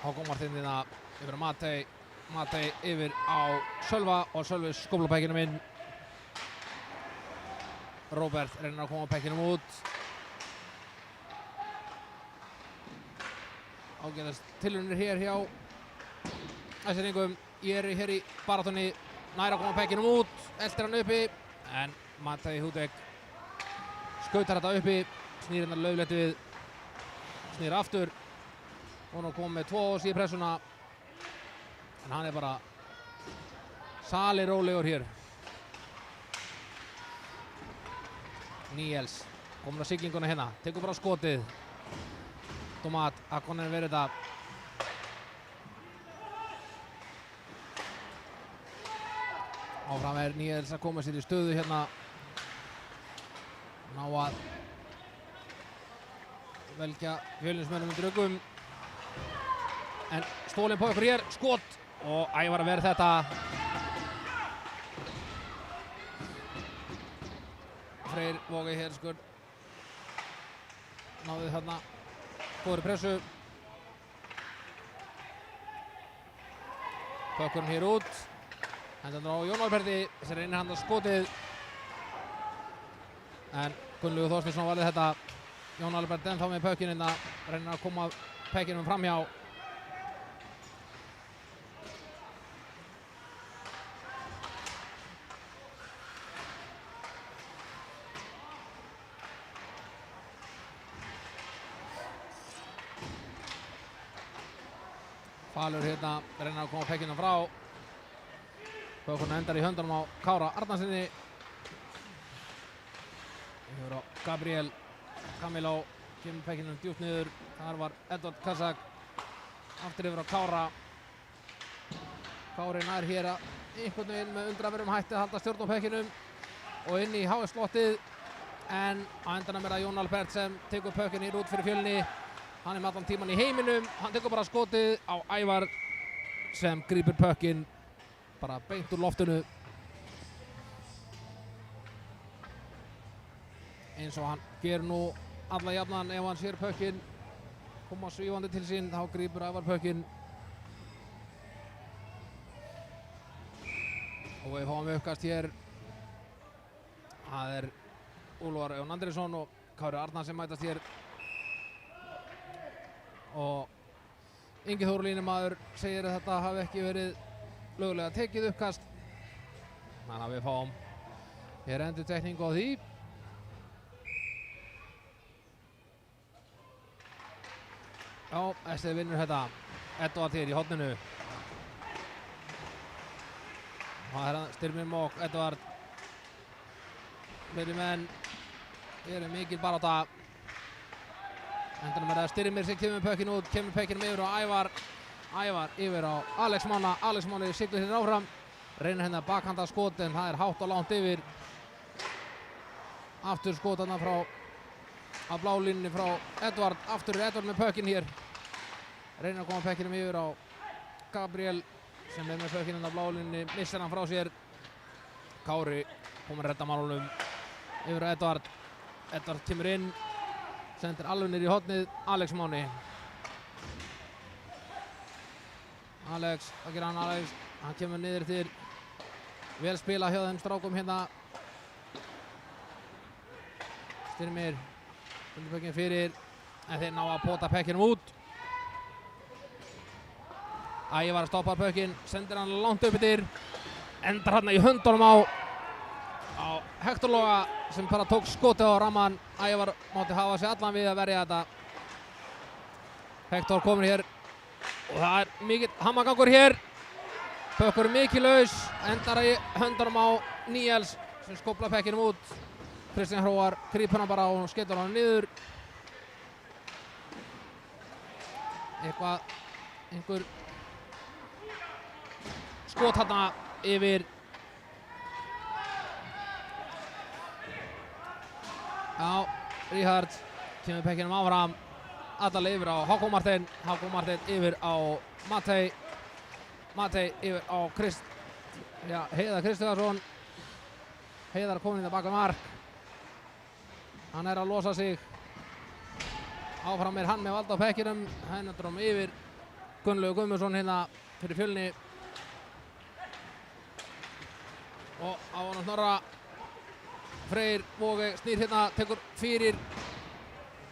Speaker 1: Hákon Martínina yfir á Matei. Matei yfir á Sölva og Sölvi skóplar pekkinum inn. Róbert reynir að koma pekkinum út. Ágætast tilraunir hér hjá Æsirningum. Ég er hér í baráttunni, nær að koma pekkinum út, eltir hann uppi, en Matei Húdek skautar þetta uppi, snýr hérna lauflegt við, snýr aftur og nú komið með 2 ós í pressuna, en hann er bara salirólegur hér. Níels komur á siglinguna hérna, tekur bara skotið. Tómas Takkonen verður þetta. Áfram er Níels að koma sér í stöðu hérna. Ná að velja Fjölnismönnum undir aukum. En stólinn på ykkur hér, skot og Ævar að verður þetta. Freyr Vågey hér skur. Náði þarna góðri pressu. Pökkurinn hér út. Hendan á Jón Alberti sem reynir hann að skotið. En Gunnlaugur Þorsteinsson varði þetta. Jón Albert ennþá með pökkinn hérna. Reynir að koma pekkinum framhjá. Falur hérna reynir að koma pekkina frá. Pökkurinn endar í höndunum á Kára Arnarsinni. Yfir á Gabriel Camilo, kemur pekkinum djúpt niður. Þar var Edvard Kazak. Aftur yfir á Kára. Kári nær hér að einhvern veginn með undraverðum hætti að halda stjórn á pekkinum og inn í HS-slottið. En á endanum það Jón Albert sem tekur pökkinn hér út fyrir Fjölni. Hann með allan tíman í heiminum. Hann tekur bara skotið á Ævar sem grípur pökkinn bara beint úr loftinu. Eins og hann ger nú alla jafnan ef hann sér pökkinn koma svífandi til sín, þá grípur Ævar pökkinn. Og við fáum uppkast hér. Það Úlfar Jón Andrésson og Kári Arnar sem mætast hér. Og Ingi Þór línumaður segir að þetta hafi ekki verið lögulega tekið uppkast. Þannig að við fáum hér endurtekningu á því. Já, Estið vinnur þetta. Edvard hér í horninu. Það hann Styrmir Mók, Edvard. Fleiri menn. Hér mikil barátta. Endanum það Styrmir sem kemur pökkinn út, kemur pökkinum yfir á Ævar. Ævar yfir á Alex Mána. Alex Máni siglir hérna áfram. Reynir hérna bakhanda skot en það hátt og langt yfir. Aftur skot þarna frá á blálínunni frá Edvard. Aftur Edvard með pökkinn hér. Reynir að koma pökkinum yfir á Gabriel sem með pökkinn á blálínunni. Missir hann frá sér. Kári komur að redda málunum yfir á Edvard. Edvard kemur inn. Sendir alveg niður í hornið. Alex Máni. Alex, hvað gerir hann Alex? Hann kemur niður til. Vel spila hjá þeim strákum hérna. Styrmir. Undir pökkinn fyrir. En þeir ná að pota pökkinum út. Ævar stoppar pökkinn. Sendir hann langt upp yfir. Endar hann í höndunum á Hektor Loga sem bara tók skotið á ramman. Ævar mátti hafa sig allan við að verja þetta. Hektor komur hér og það mikill hammagangur hér. Pökkur mikið laus, endar í höndunum á Níels sem skóplar pökkinum út. Kristján Hróar grípur hann bara og skellur hann niður. Einhver skot þarna yfir. Já, Ríhard kemur pökkinum áfram. Allarleið yfir á Hákon Martein. Hákon Martein yfir á Matej. Matej yfir á Heiðar Kristjánsson. Heiðar komin í það baka mark. Hann að losa sig. Áfram hann með vald á pökkinum. Hendur hann yfir Gunnlaugur Guðmundsson hérna fyrir Fjölni. Og á hann Snorra. Freyr Våge snýr hérna, tekur fyrir.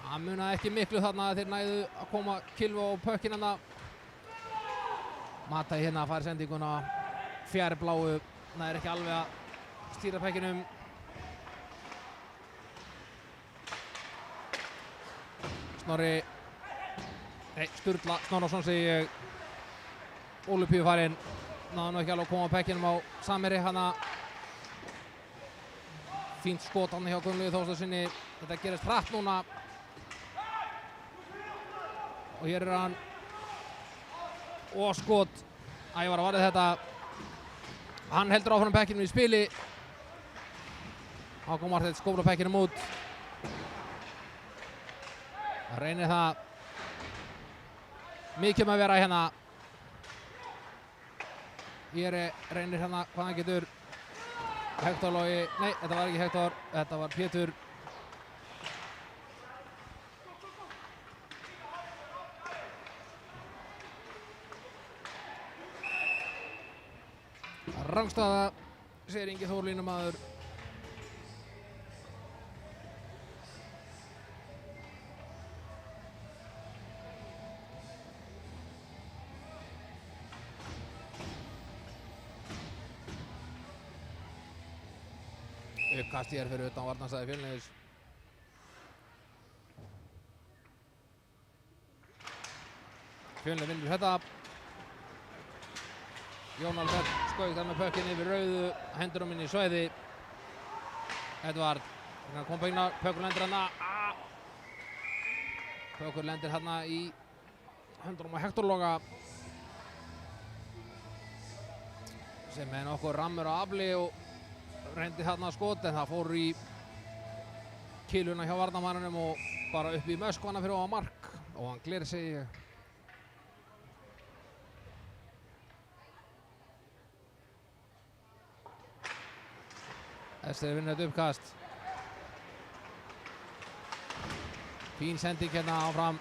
Speaker 1: Það munaði ekki miklu þarna að þeir næðu að koma Kilvo og pökkinn hérna. Matej hérna fær sendinguna fjærbláu. Það ekki alveg að stýra pökkinum. Sturla Snorrason segi ég. Ólympíufarinn. Náðu nú ekki alveg að koma pökkinum á Samiri hana. Fínt skot hann hjá Gunnlaugi Þórsteinsinni. Þetta gerist hratt núna. Og hér hann. Og skot. Ævar varði þetta. Hann heldur áfram pökkinum í spili. Hákon Marteinn skóplar pökkinum út. Reynir það. Mikið að vera hérna. Hér reynir hérna hvað hann getur. Hektor Logi, nei, þetta var ekki Hektor, þetta var Pétur. Rangstaða, segir Ingi Þór línumaður. Uppkast hér fyrir utan varnarstæði Fjölnis. Fjölnir vinnur þetta. Jón Albert skaut þar með pökkinn yfir rauðu, hendur inn í svæði. Edvard, kom pökkur lendir hana. Pökkur lendir hana í höndunum á Hector Loga. Sem er nokkuð rammur á afli og reyndi hana skot, en það fór í kiluna hjá varnarmanninum og bara upp í möskvana fyrir ofan mark. Og hann gler sig. Ester vinnur þetta uppkast. Fín sending hérna áfram.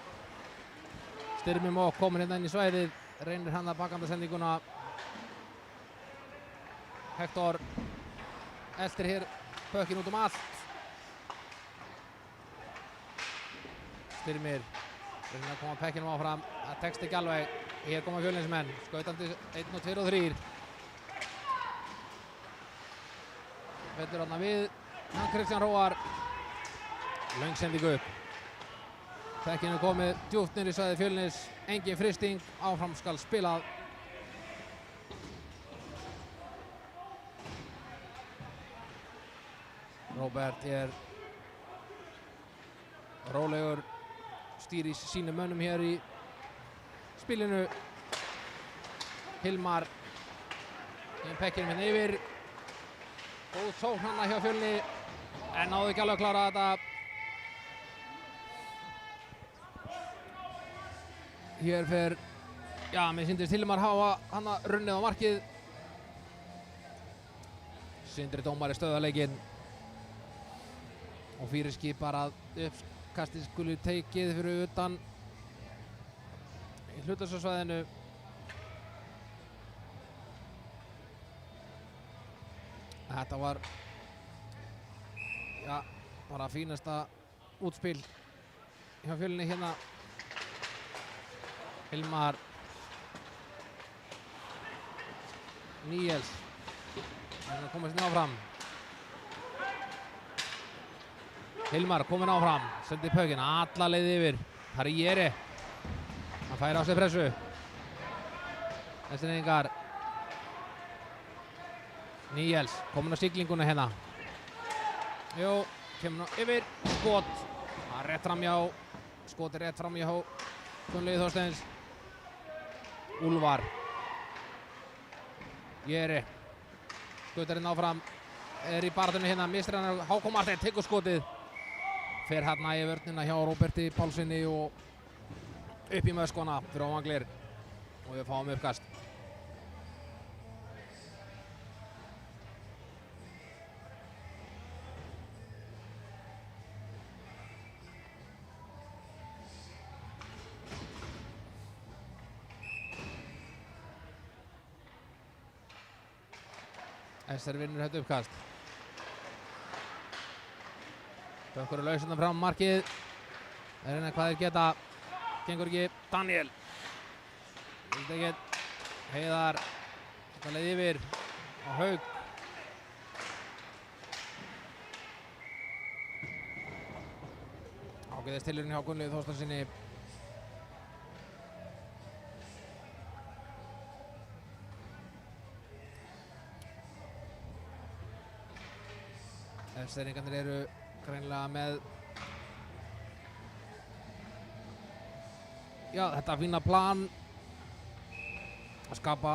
Speaker 1: Styrmi Mók komin hérna inn í svæðið. Reynir hann að bakanda sendinguna. Hector eltir hér pökkinn út allt. Styrmir reynir að koma pekkinum áfram. Það tekst ekki alveg. Hér koma Fjölnismenn. Skautandi 1 og 2 og 3. Fellur þarna við, hann Kristján Hróar. Löng sending upp. Pekkinn er komið djúpt niður í svæði Fjölnis. Engin frysting, áfram skal spilað. Róbert er rólegur, stýrir sínum mönnum hér í spilinu. Hilmar, Pekkinum hérna yfir. Góð sókn hana hjá Fjölni, en náðu ekki alveg að klára þetta. Hér fer, já, mér sýndist Hilmar hafa hana runnið á markið. Sindri dómari stöðvar leikinn. Og fyrirskipar að uppkastið skuli tekið fyrir utan í hlutlausasvæðinu. Þetta var, já, bara fínasta útspil hjá Fjölni hérna. Hilmar Níels, hann er komið sinni áfram. Hilmar kominn áfram, sendir pökkinn alla leið yfir. Það er Jere, hann fær á sig pressu. Þessi neyðingar. Níels, kominn á siglinguna hérna. Jú, kemur nú yfir, skot. Það er rétt framhjá, skot er rétt framhjá Gunnlaugi Þorsteins. Úlfar. Jere. Skautarinn áfram, er í barðinu hérna, mistir hann Hákon Marteinn, tekur skotið. Fer hérna í vörnina hjá Róberti Pálssyni og upp í möskvana fyrir ofan Gler. Og við fáum uppkast. Ester vinnur þetta uppkast. Bökkur er laus undan fram markið. Það er hvað þeir geta. Gengur ekki. Daniel. Vildi ekki. Heiðar. Þetta leið yfir. Á Haug. Ágæðist tilurinn hjá Gunnlaugi Þorsteinsinni. Esteringarnir eru greinilega með þetta fína plan að skapa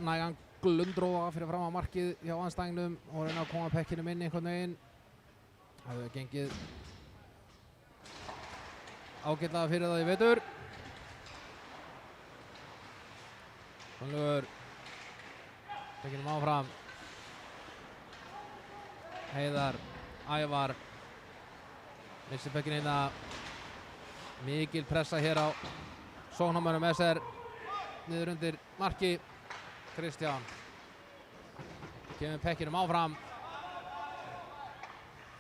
Speaker 1: nægan glundróða fyrir fram á markið hjá andstæðingnum og reyna að koma pekkinum inn einhvern veginn. Það hefur gengið ágætlega fyrir það í vetur. Gunnlaugur pekkinum áfram. Heiðar, Ævar, missir pökkinn hérna. Mikil pressa hér á sóknarmönnum SR niður undir marki. Kristján kemur pekkinum áfram.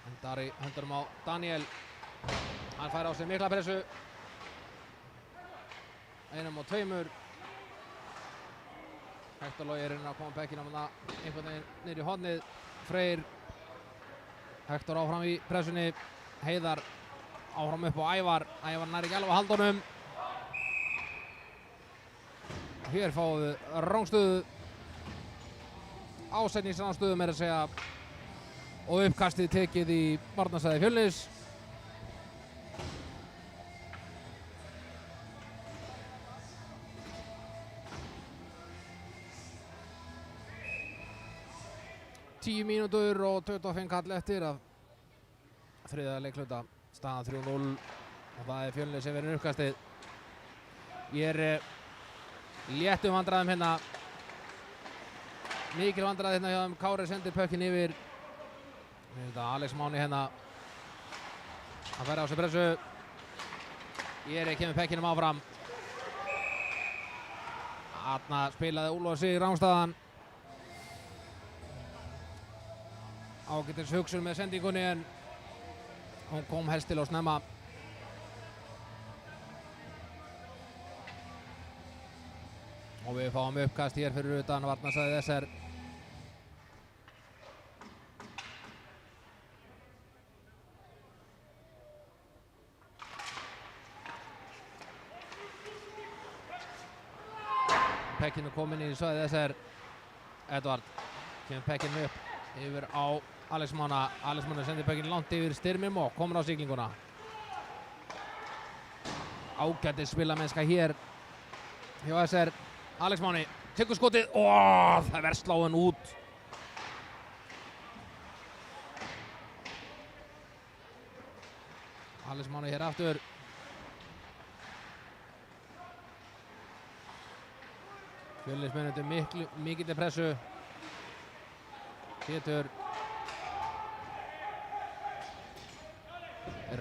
Speaker 1: Hendar í höndunum á Daniel. Hann fær á sig mikla pressu. 1 og 2. Hector Logi er inn að koma pekkinum einhvern veginn niður í hornið. Freyr. Hector áfram í pressunni. Heiðar áfram upp á Ævar. Ævar nær ekki alveg að halda honum. Hér fáum við rangstöðu. ásetningsrannstöðu meira að segja og uppkastið tekið í varnarsvæði Fjölnis. Tíu mínútur og 25 kall eftir af þriðja leikhluta, staðan 3-0 og það er Fjölnir sem verður uppkastið. Ég er léttum vandræðum hérna, mikil vandræði hérna hjá þeim. Kári sendir pökkinn yfir. Alex Máni hérna að færa á sig pressu. Ég kemur pekkinum áfram. Þarna spilaði Úlfar sig rángstaðan. Ágætis hugsun með sendingunni en hún kom helst til að snemma. Og við fáum uppkast hér fyrir utan varnarsvæði SR. Pekkinn er kominn í svæði SR. Edvard kemur pekkinn upp yfir á Alex Mána. Alex Mána sendir pekkinn langt yfir Styrmir Mo, kominn á siglinguna. Ágætis spilamennska hér hjá SR. Alex Máni tekur skotið. Það verður sláinn út. Alex Máni hér aftur. Fjölnismenn undir mikilli pressu. Pétur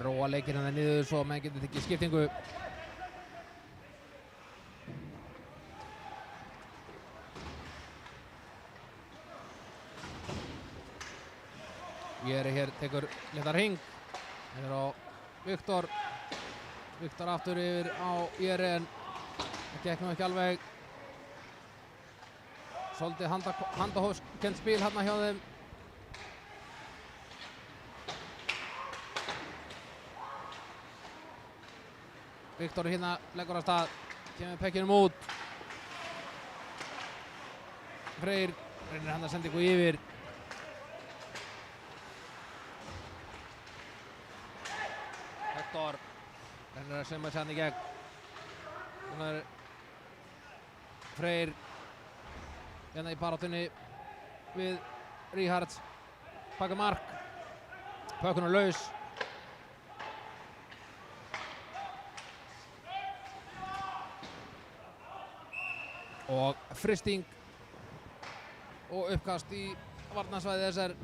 Speaker 1: róa leikir hann niður svo menn getur tekið skiptingu. Ég hér tekur léttan hring. Hér á Viktor. Viktor aftur yfir á Jeri en það gekk nú ekki alveg. Svolítið handahófskent spil hérna hjá þeim. Viktor hérna leggur af stað, kemur pekkinum út. Freyr reynir hann að senda ykkur yfir. Hector reynir að semma sér hann í gegn. Þannig er Freyr hérna í baráttunni við Ríhards. Pakka mark. Pökkun er laus. Og fristing og uppkast í varnarsvæði SR.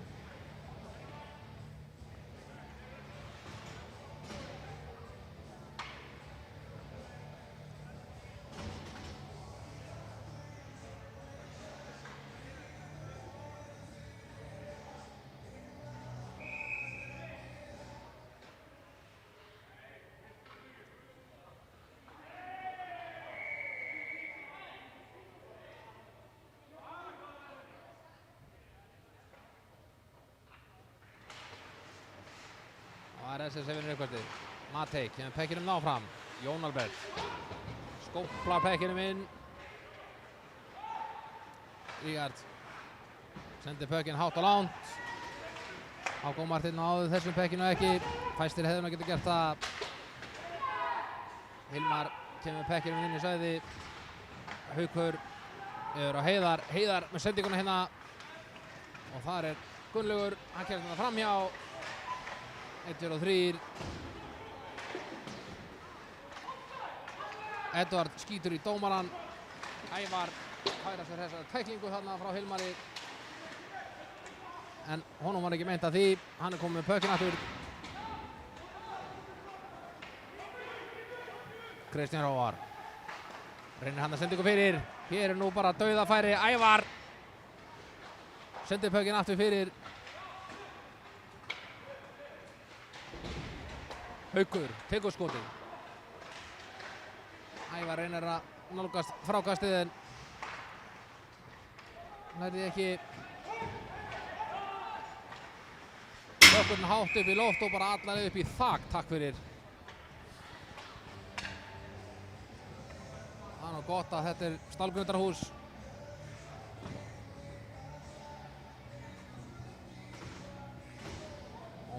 Speaker 1: Það er SS sem vinnur uppkastið. Matei kemur pekkinum náfram. Jón Albert skóplar pekkinum inn. Rígard sendir pökkinn hátt og langt. Hákon Martin náði þessum pekkinu ekki. Fæstir hefðu nú getað gert það. Hilmar kemur pekkinum inn í svæði. Haukur yfir á Heiðar. Heiðar með sendinguna hérna. Og þar er Gunnlaugur. Hann kemur þetta framhjá. 1, 2 og 3. Edvard skýtur í dómarann. Ævar færa sér þessa tæklingu þarna frá Hilmari. En honum var ekki meint að því. Hann er komið með pökkinn aftur. Kristján Róar reynir hann að senda ykkur fyrir. Hér er nú bara dauðafæri. Ævar sendir pökkinn aftur fyrir. Haukur tekur skotið. Ævar reynir að nálgast frákastið en nærði ekki. Pökkurinn hátt upp í loft og bara allar upp í þak. Takk fyrir. Það er nú gott að þetta er Stálgrundarhús.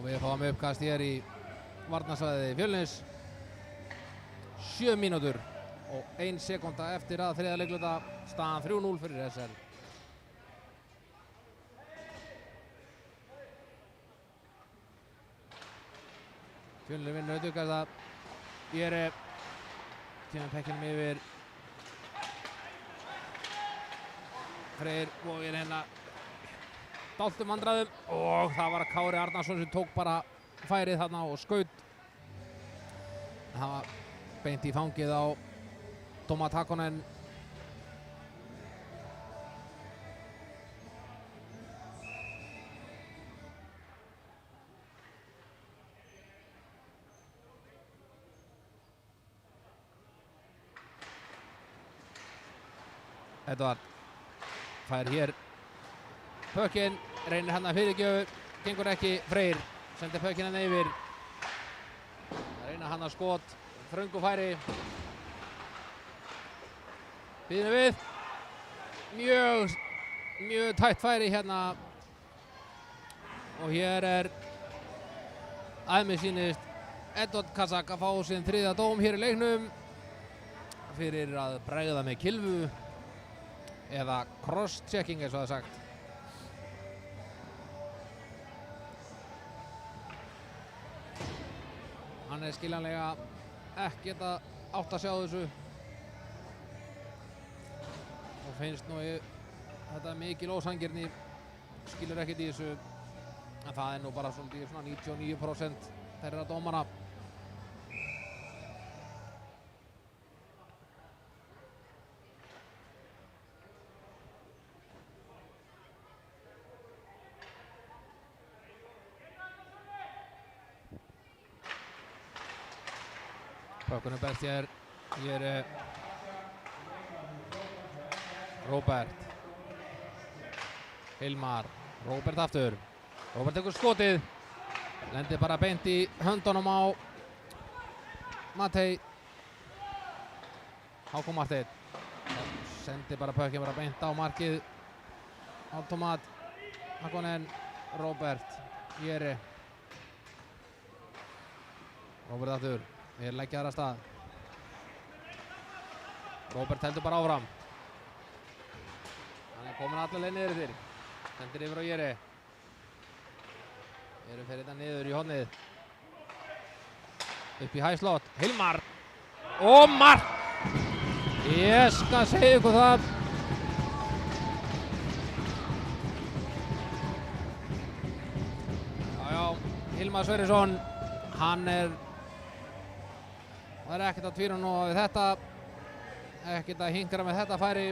Speaker 1: og við fáum uppkast hér í varnarsvæði Fjölnis. 7 mínútur og 1 sekúnda eftir að þriðja leikluta, staðan 3-0 fyrir SR. Fjölnir vinnur þetta uppkasta. Jere kemur pekkinum yfir. Freyr vogir hérna dáltum vandræðum og það var Kári Arnarsson sem tók bara færið þarna og skaut. Það var beint í fangið á Tómas Hakonen. Edvard fær hér pökkinn, reynir hann að fyrirgjöfu, gengur ekki. Freyr sendir pökkinn hann yfir. Reynir hann að skot, þröngu færi. Býðum við. Mjög tætt færi hérna. Og hér mér sýnist Edvard Kazak að fá sinn 3. dóm hér í leiknum fyrir að bregða með kylfu eða cross-checking eins og það er sagt. Hann skiljanlega ekkert að átt að sjá þessu og finnst nú þetta mikil ósangirni, skilur ekkert í þessu, en það nú bara svona 99% þeirra dómara. Pökkunum best hér Róbert. Hilmar. Róbert aftur. Róbert tekur skotið. Lendir bara beint í höndunum á Matei. Hákon Marteinn. Sendir bara pökkinn bara beint á markið á Tómas Hakonen. Róbert. Jere. Róbert aftur. Við leggja þar að stað. Róbert heldur bara áfram. Hann komin allar leið niður yfir. Sendir yfir á Jere. Jere fer þetta niður í hornið. Upp í hæslott. Hilmar. Og mark! Ég skal segja ykkur það. Já, Hilmar Sverrisson. Hann það ekkert að tvíra nú við þetta, ekkert að hinkra með þetta færi.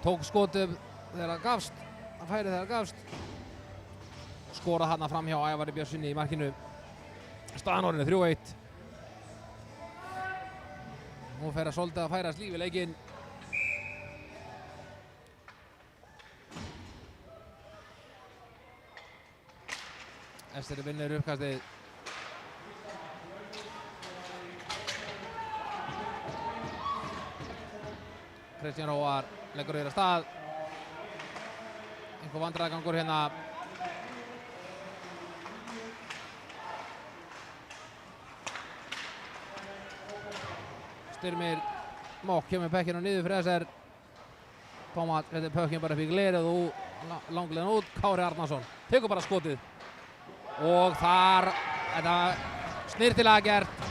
Speaker 1: Tók skotið þegar það gafst, það færi þegar það gafst. Skorað þarna fram hjá Ævari Björnsssyni í markinu. Staðan orðin 3-1. Nú fer að svolítið að færast líf í leikinn. Ester vinnur uppkastið. Kristján Róar leggur yfir að stað. Einhver vandræðagangur hérna. Styrmir Mók kemur pekkinu niður fyrir SR. Tómas setur pökkinn bara upp í glerið og langlegin út. Kári Arnarsson tekur bara skotið. Og þar, þetta snyrtilega gert.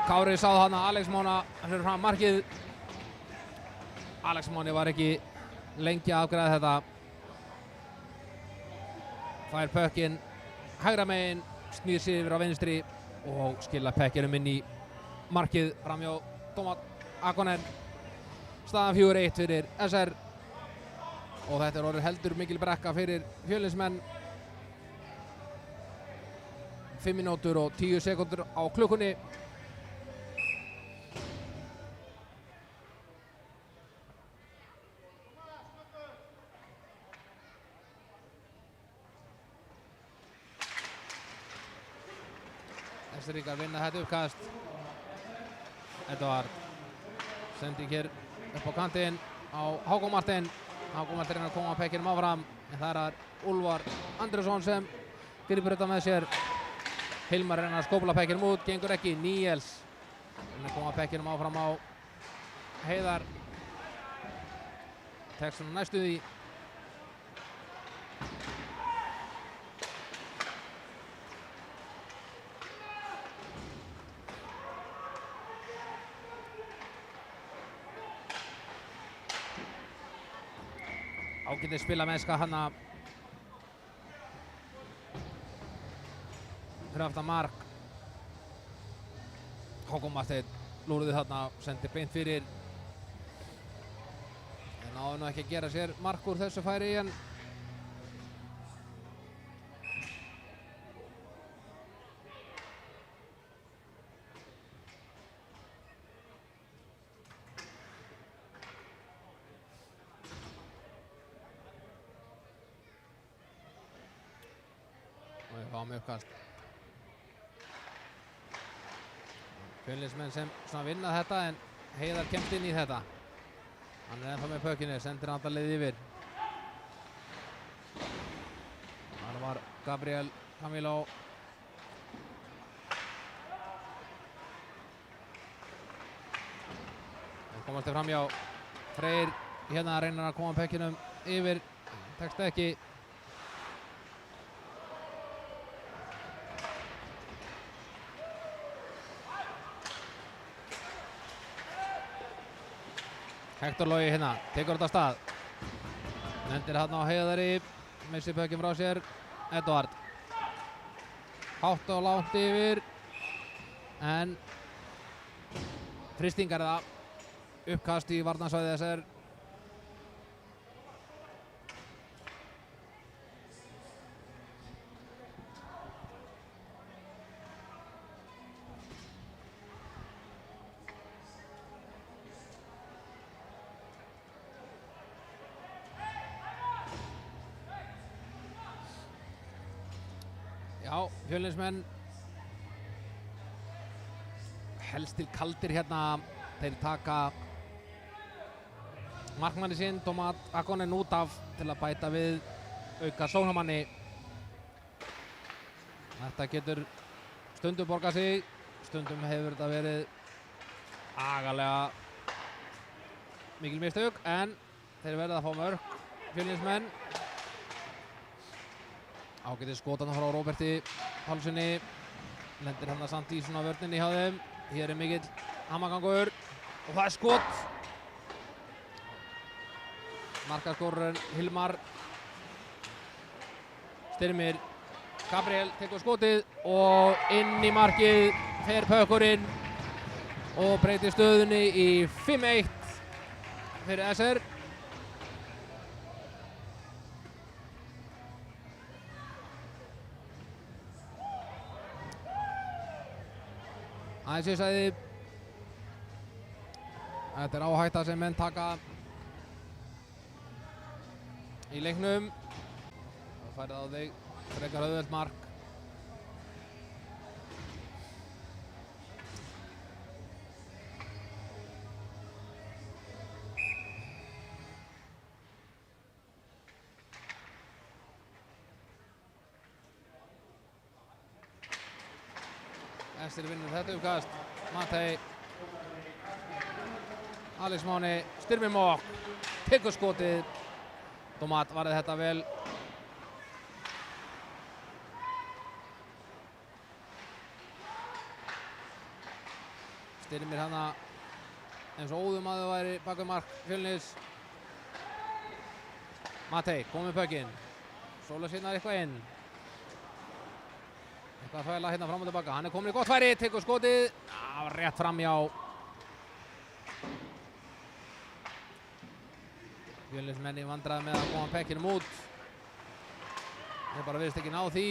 Speaker 1: Kári sá þarna Alex Móna fyrir fram markið. Alex Móni var ekki lengi að afgreiða þetta. Fær pökkinn hægra megin, snýr sig yfir á vinstri og skila pekkinum inn í markið framhjá Tómas Hakonen. Staðan 4-1 fyrir SR og þetta orðið heldur mikil brekka fyrir Fjölnismenn. 5 mínútur og 10 sekúndur á klukkunni. Esteríkar vinna þetta uppkast. Edvard sending hér upp á kantinn á Hákon Marteinn. Hákon Marteinn að koma pekkinum áfram. En það er Úlfar Andrésson sem gripur þetta með sér. Hilmar reyna að skópla pekkinum út, gengur ekki. Níels reyna að koma pekkinum áfram á Heiðar. Tekst hann næstu því. Ágætis spilamennska hana fyrir aftan mark. Hákon Marteinn lúrði þarna, sendi beint fyrir. En náði nú ekki að gera sér mark úr þessu færi en við fáum uppkast. Fjölnismenn sem svona vinna þetta en Heiðar kemst inn í þetta. Hann er ennþá með pökinu, sendir andalið yfir. Þar var Gabriel Camilo. Það komast þér framhjá. Freyr hérna reynir að koma pökinum yfir. Tekst ekki. Hektor Logi hérna, tekur þetta af stað. Nendir hann á Heiðari, missir pökinn frá sér. Edvard. Hátt og langt yfir. En þristingar það. Uppkast í varnarsvæði þessar. Já, Fjölnismenn helst til kaldir hérna. Þeir taka markmanni sinn, Tómat Akkonen, út af til að bæta við auka sóknarmanni. Þetta getur stundum borgað sig, stundum hefur þetta verið agalega mikil mistök, en þeir verða að fá mörk, Fjölnismenn. Ágætis skotan frá Róberti Pálssyni. Lendir hann samt í svona vörninni hjá þeim. Hér er mikill hamagangur og það er skot. Markaskorurinn Hilmar. Styrmir. Gabriel tekur skotið og inn í markið fer pökkurinn og breytir stöðunni í 5-1 fyrir SR. Aðeins ég sagði, þetta er áhætta sem menn taka í leiknum. Það færið á þig frekar auðvelt mark. Ester vinnur þetta uppkast. Matei. Alex Máni. Styrmir Mók. Tekur skotið. Tómat varði þetta vel. Styrmir hana eins og óðum að það væri bak við mark Fjölnis. Matei komið pökinn. Sóla sinnar eitthvað inn. Eitthvað að fæla hérna fram og tilbaka. Hann er komin í gott færi, tekur skotið. Rétt framhjá. Fjölnismenn í vandræðum með að koma pekkinum út. Þeir bara virðist ekki ná því.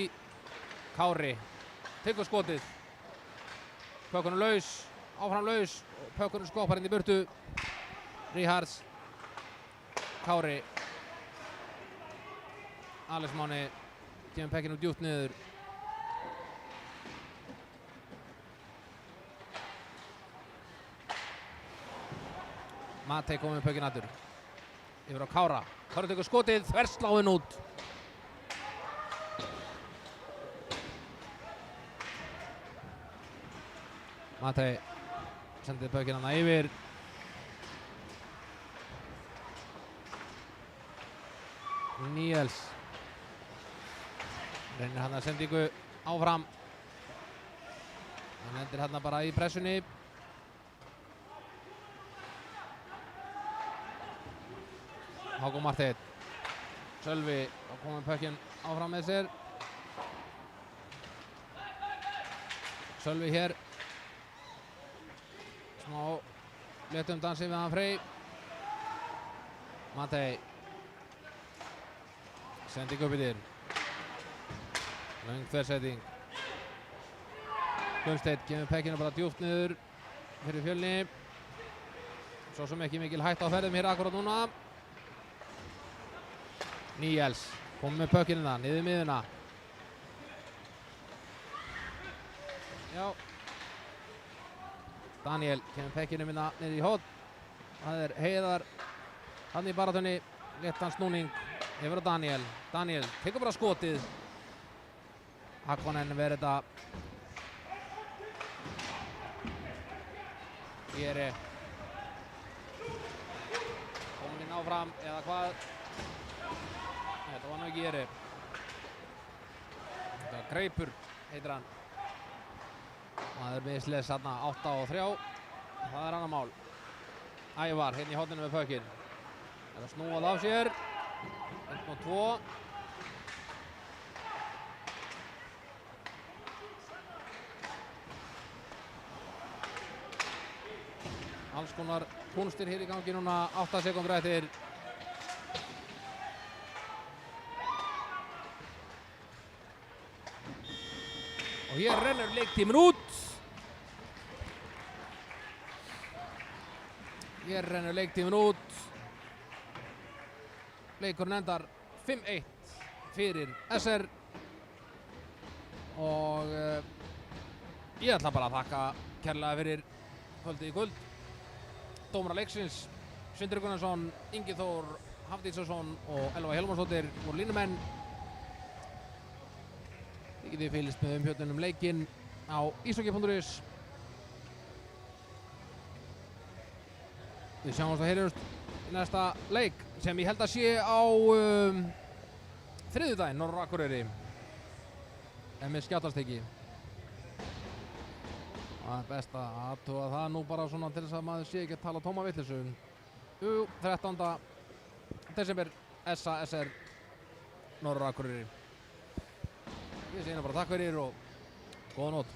Speaker 1: Kári tekur skotið. Pökkunum laus, áfram laus. Pökkunum skopar inn í burtu. Ríhards. Kári. Alex Máni kemur pekkinum djúpt niður. Matei komið með pökinn aftur. Yfir á Kára. Kári tekur skotið, þversláin út. Matei sendir pökinn hana yfir. Níels reynir hann sendingu áfram. Hann lendir hérna bara í pressunni. Hákon Marteinn. Sölvi að koma pökinn áfram með sér. Sölvi hér. Smá léttum dansi við hann Frey. Matei. Sending upp yfir. Löng þversetting. Gunnsteinn kemur pekkinu bara djúpt niður fyrir Fjölni. Svo sem ekki mikil hætta á ferðum hér akkurat núna. Níels komið með pökkinina, niður miðuna. Já. Daniel kemur pekkinu minna niður í hótt. Það Heiðar hann í baratunni, léttan snúning yfir á Daniel. Daniel tekur bara skotið. Hakkonen verið þetta Geri kominn áfram eða hvað? Þetta var nú ekki Geri. Þetta var Greipur heitir hann. Það misleis þarna 8-3. Það annar mál. Ævar hérna í horninu með pökinn. Það að snúa það á sér. 1-2. Alls konar kúnstir hér í gangi núna, 8 sekúndur eftir. Og hér rennur leiktíminn út. Hér rennur leiktíminn út. Leikurinn endar 5-1 fyrir SR. Og ég ætla bara að þakka kærlega fyrir kvöldið í kvöld. Dómarar leiksins, Sindri Gunnarsson, Ingi Þór Hafdísason og Elva Hjálmarsdóttir voru línumenn. Þið getið fylgst með umfjöllun leikinn á ishockey.is. Við sjáumst og heyrjumst í næsta leik sem ég held að sé á þriðjudaginn, Norður Akureyri. En með skjátastykki. Það er best að athuga það nú bara svona til þess að maður sé ekki að tala tóma vitleysu. 13. desember, SR Norður Akureyri. Ég segi hérna bara takk fyrir og góða nótt.